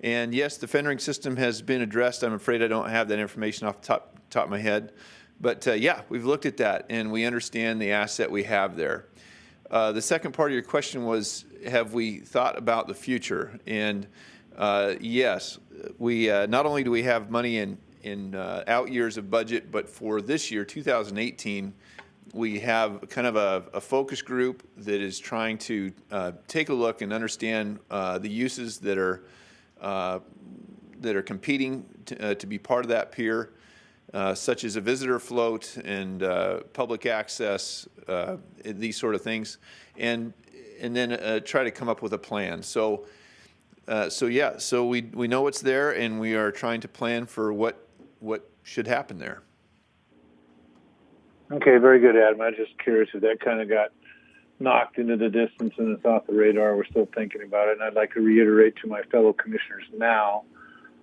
And yes, the fendering system has been addressed. I'm afraid I don't have that information off the top of my head. But yeah, we've looked at that, and we understand the asset we have there. The second part of your question was, have we thought about the future? And yes, we not only do we have money in out years of budget, but for this year, 2018, we have kind of a focus group that is trying to take a look and understand the uses that are competing to be part of that pier, such as a visitor float and public access, these sort of things, and then try to come up with a plan. So we know what's there, and we are trying to plan for what should happen there. Okay, very good, Adam. I'm just curious if that kind of got knocked into the distance and it's off the radar. We're still thinking about it, and I'd like to reiterate to my fellow commissioners now,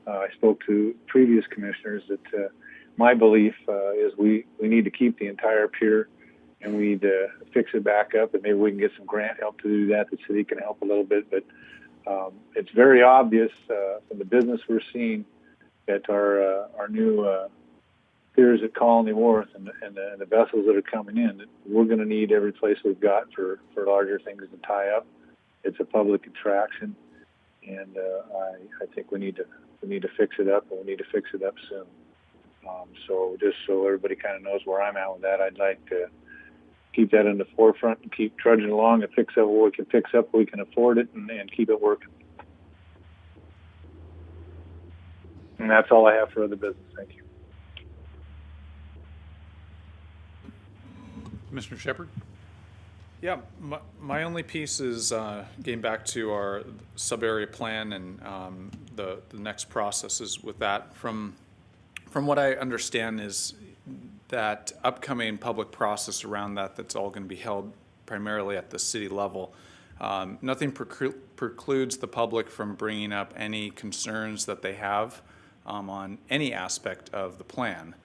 I spoke to previous commissioners, that my belief is we need to keep the entire pier, and we need to fix it back up, and maybe we can get some grant help to do that. The city can help a little bit, but it's very obvious from the business we're seeing that our new piers at Colony Wharf and the vessels that are coming in, that we're going to need every place we've got for larger things to tie up. It's a public attraction, and I think we need to fix it up, and we need to fix it up soon. So just so everybody kind of knows where I'm at with that, I'd like to keep that in the forefront and keep trudging along and fix up what we can fix up, we can afford it, and keep it working. And that's all I have for other business. Thank you. Commissioner Shepard? Yeah, my only piece is getting back to our Subarea plan and the next processes with that. From what I understand is that upcoming public process around that's all going to be held primarily at the city level. Nothing precludes the public from bringing up any concerns that they have on any aspect of the plan.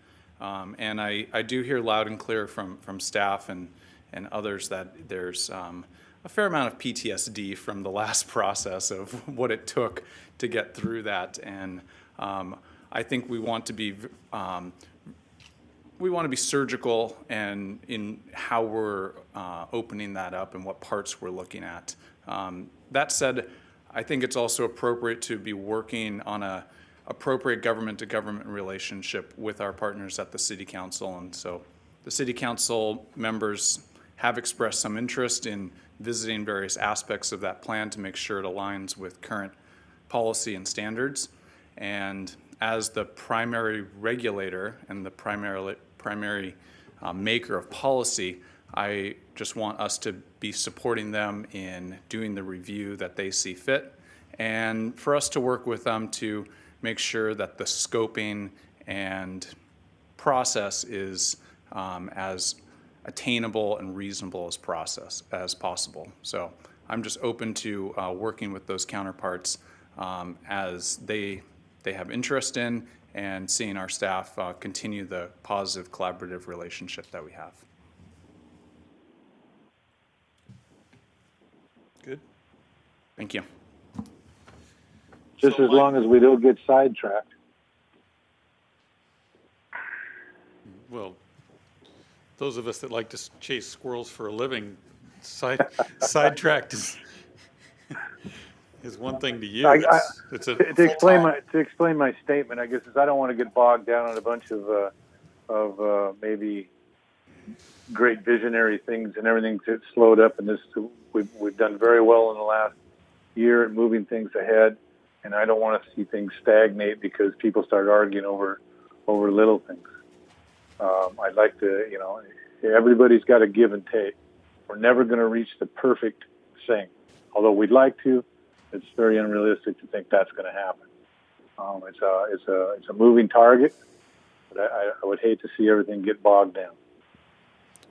And I do hear loud and clear from staff and others that there's a fair amount of PTSD from the last process of what it took to get through that. And I think we want to be surgical and in how we're opening that up and what parts we're looking at. That said, I think it's also appropriate to be working on a appropriate government-to-government relationship with our partners at the City Council. And so the City Council members have expressed some interest in visiting various aspects of that plan to make sure it aligns with current policy and standards. And as the primary regulator and the primary maker of policy, I just want us to be supporting them in doing the review that they see fit, and for us to work with them to make sure that the scoping and process is as attainable and reasonable as possible. So I'm just open to working with those counterparts as they have interest in, and seeing our staff continue the positive collaborative relationship that we have. Good. Thank you. Just as long as we don't get sidetracked. Well, those of us that like to chase squirrels for a living, sidetracked is one thing to you. It's a to explain my statement, I guess, is I don't want to get bogged down on a bunch of maybe great visionary things and everything that's slowed up. And this, we've done very well in the last year at moving things ahead, and I don't want to see things stagnate because people start arguing over little things. I'd like to, everybody's got to give and take. We're never going to reach the perfect thing, although we'd like to. It's very unrealistic to think that's going to happen. It's a moving target, but I would hate to see everything get bogged down.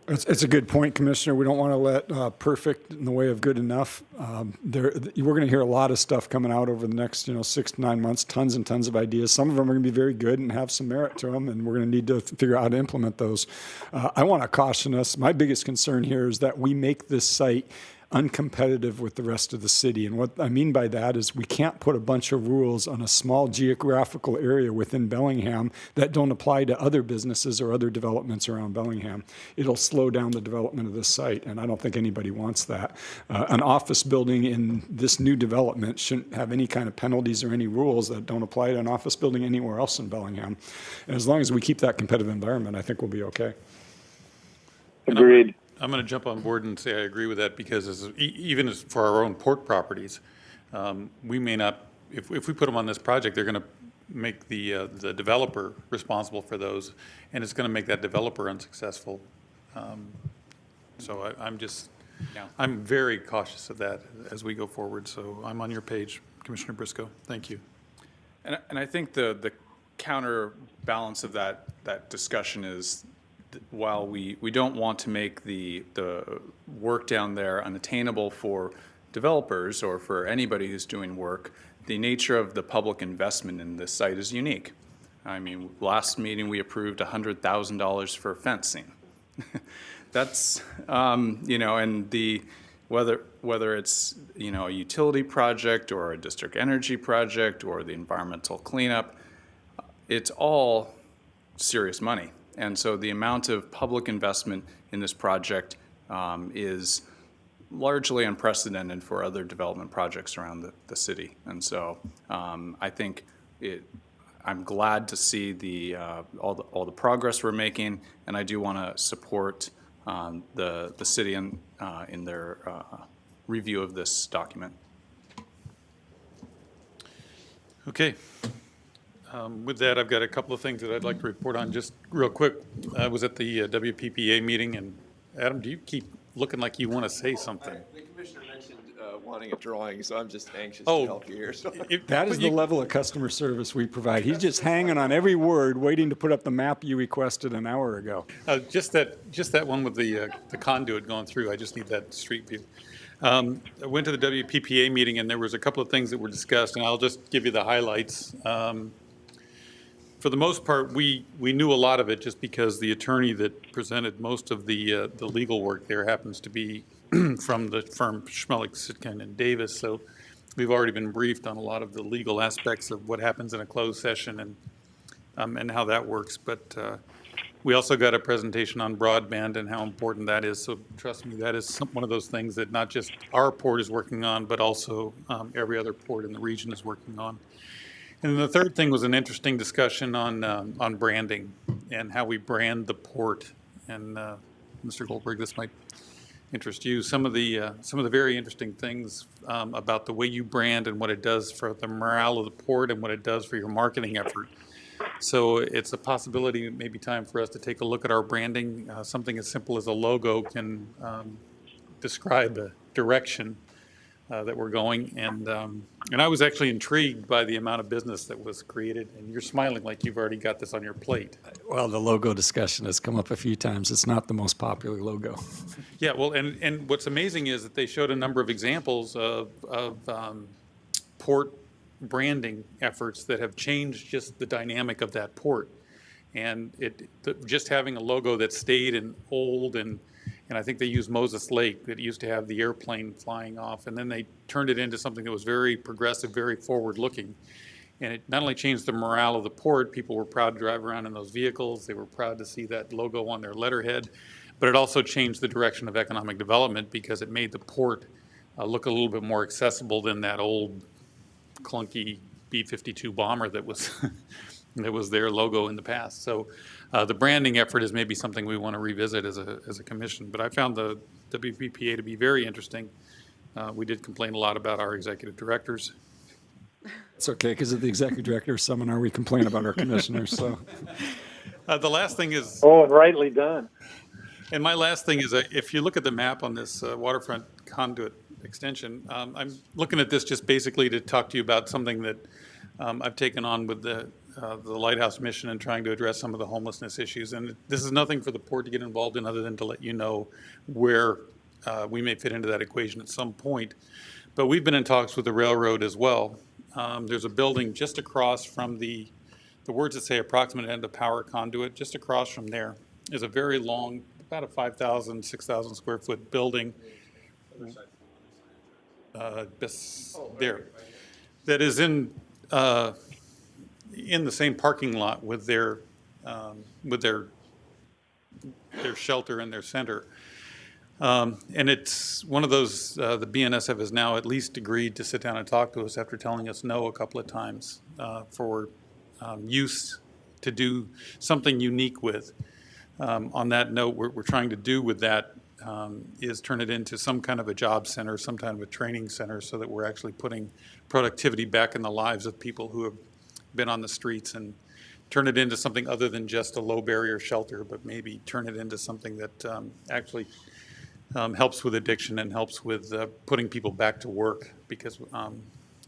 It's a good point, Commissioner. We don't want to let perfect in the way of good enough. We're going to hear a lot of stuff coming out over the next 6 to 9 months, tons and tons of ideas. Some of them are going to be very good and have some merit to them, and we're going to need to figure out how to implement those. I want to caution us. My biggest concern here is that we make this site uncompetitive with the rest of the city. And what I mean by that is we can't put a bunch of rules on a small geographical area within Bellingham that don't apply to other businesses or other developments around Bellingham. It'll slow down the development of this site, and I don't think anybody wants that. An office building in this new development shouldn't have any kind of penalties or any rules that don't apply to an office building anywhere else in Bellingham. And as long as we keep that competitive environment, I think we'll be okay. Agreed. I'm going to jump on board and say I agree with that, because even as for our own port properties, we may not, if we put them on this project, they're going to make the developer responsible for those, and it's going to make that developer unsuccessful. So I'm very cautious of that as we go forward. So I'm on your page, Commissioner Briscoe. Thank you. And I think the counterbalance of that discussion is, while we don't want to make the work down there unattainable for developers or for anybody who's doing work, the nature of the public investment in this site is unique. I mean, last meeting we approved $100,000 for fencing. That's, and whether it's, a utility project or a district energy project or the environmental cleanup, it's all serious money. And so the amount of public investment in this project is largely unprecedented for other development projects around the city. And so I think I'm glad to see all the progress we're making, and I do want to support the city in their review of this document. Okay. With that, I've got a couple of things that I'd like to report on just real quick. I was at the WPPA meeting, and Adam, do you keep looking like you want to say something? The commissioner mentioned wanting a drawing, so I'm just anxious to help you here. So. That is the level of customer service we provide. He's just hanging on every word, waiting to put up the map you requested an hour ago. Just that one with the conduit going through. I just need that street view. I went to the WPPA meeting, and there was a couple of things that were discussed, and I'll just give you the highlights. For the most part, we knew a lot of it just because the attorney that presented most of the legal work there happens to be from the firm Schmelik, Sitkin, and Davis. So we've already been briefed on a lot of the legal aspects of what happens in a closed session and how that works. But we also got a presentation on broadband and how important that is. So trust me, that is one of those things that not just our port is working on, but also every other port in the region is working on. And then the third thing was an interesting discussion on branding and how we brand the port. And Mr. Goldberg, this might interest you. Some of the very interesting things about the way you brand and what it does for the morale of the port and what it does for your marketing effort. So it's a possibility, maybe time for us to take a look at our branding. Something as simple as a logo can describe a direction that we're going. And I was actually intrigued by the amount of business that was created. And you're smiling like you've already got this on your plate. Well, the logo discussion has come up a few times. It's not the most popular logo. Yeah, well, and what's amazing is that they showed a number of examples of port branding efforts that have changed just the dynamic of that port. And just having a logo that stayed and old, and I think they used Moses Lake that used to have the airplane flying off, and then they turned it into something that was very progressive, very forward-looking. And it not only changed the morale of the port, people were proud to drive around in those vehicles, they were proud to see that logo on their letterhead, but it also changed the direction of economic development because it made the port look a little bit more accessible than that old clunky B-52 bomber that was that was their logo in the past. So the branding effort is maybe something we want to revisit as a commission. But I found the WPPA to be very interesting. We did complain a lot about our executive directors. It's okay, because at the executive director seminar, we complain about our commissioners, so. The last thing is... Oh, and rightly done. And my last thing is, if you look at the map on this waterfront conduit extension, I'm looking at this just basically to talk to you about something that I've taken on with the Lighthouse mission and trying to address some of the homelessness issues. And this is nothing for the port to get involved in other than to let you know where we may fit into that equation at some point. But we've been in talks with the railroad as well. There's a building just across from the words that say approximate end of power conduit, just across from there is a very long, about a 5,000, 6,000 square foot building. There, that is in the same parking lot with their shelter and their center. And it's one of those, the BNSF has now at least agreed to sit down and talk to us after telling us no a couple of times for use to do something unique with. On that note, what we're trying to do with that is turn it into some kind of a job center, some kind of a training center, so that we're actually putting productivity back in the lives of people who have been on the streets, and turn it into something other than just a low barrier shelter, but maybe turn it into something that actually helps with addiction and helps with putting people back to work. Because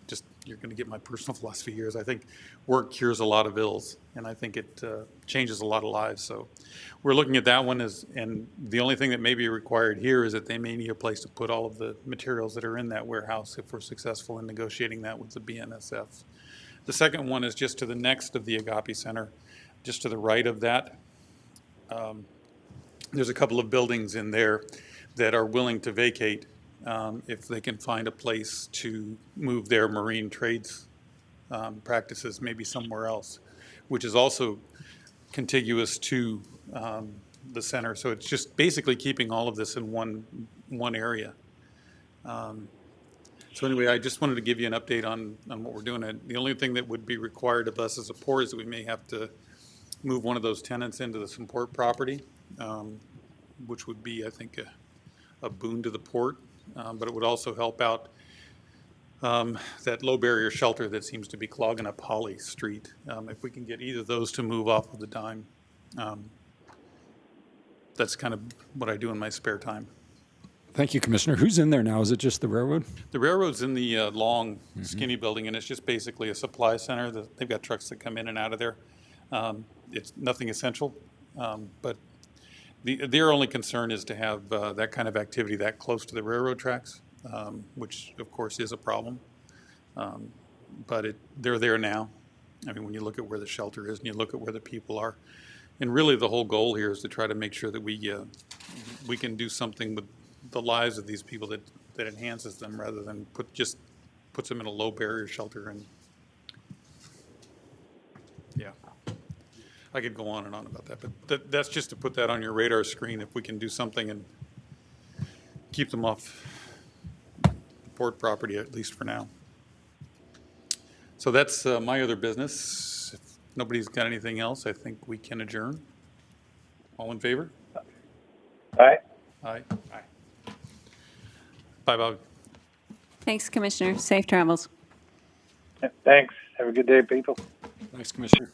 just, you're going to get my personal philosophy here, is I think work cures a lot of ills, and I think it changes a lot of lives. So we're looking at that one and the only thing that may be required here is that they may need a place to put all of the materials that are in that warehouse if we're successful in negotiating that with the BNSF. The second one is just to the next of the Agape Center, just to the right of that. There's a couple of buildings in there that are willing to vacate if they can find a place to move their marine trades practices maybe somewhere else, which is also contiguous to the center. So it's just basically keeping all of this in one area. So anyway, I just wanted to give you an update on what we're doing. The only thing that would be required of us as a port is that we may have to move one of those tenants into the support property, which would be, I think, a boon to the port, but it would also help out that low barrier shelter that seems to be clogging up Holly Street. If we can get either of those to move off of the dime, that's kind of what I do in my spare time. Thank you, Commissioner. Who's in there now? Is it just the railroad? The railroad's in the long, skinny building, and it's just basically a supply center. They've got trucks that come in and out of there. It's nothing essential, but their only concern is to have that kind of activity that close to the railroad tracks, which of course is a problem. But they're there now. I mean, when you look at where the shelter is and you look at where the people are, and really the whole goal here is to try to make sure that we can do something with the lives of these people that enhances them, rather than puts them in a low barrier shelter. And yeah, I could go on and on about that, but that's just to put that on your radar screen. If we can do something and keep them off port property, at least for now. So that's my other business. If nobody's got anything else, I think we can adjourn. All in favor? Aye. Aye. Aye. Bye, Bobby. Thanks, Commissioner. Safe travels. Thanks. Have a good day, people. Thanks, Commissioner.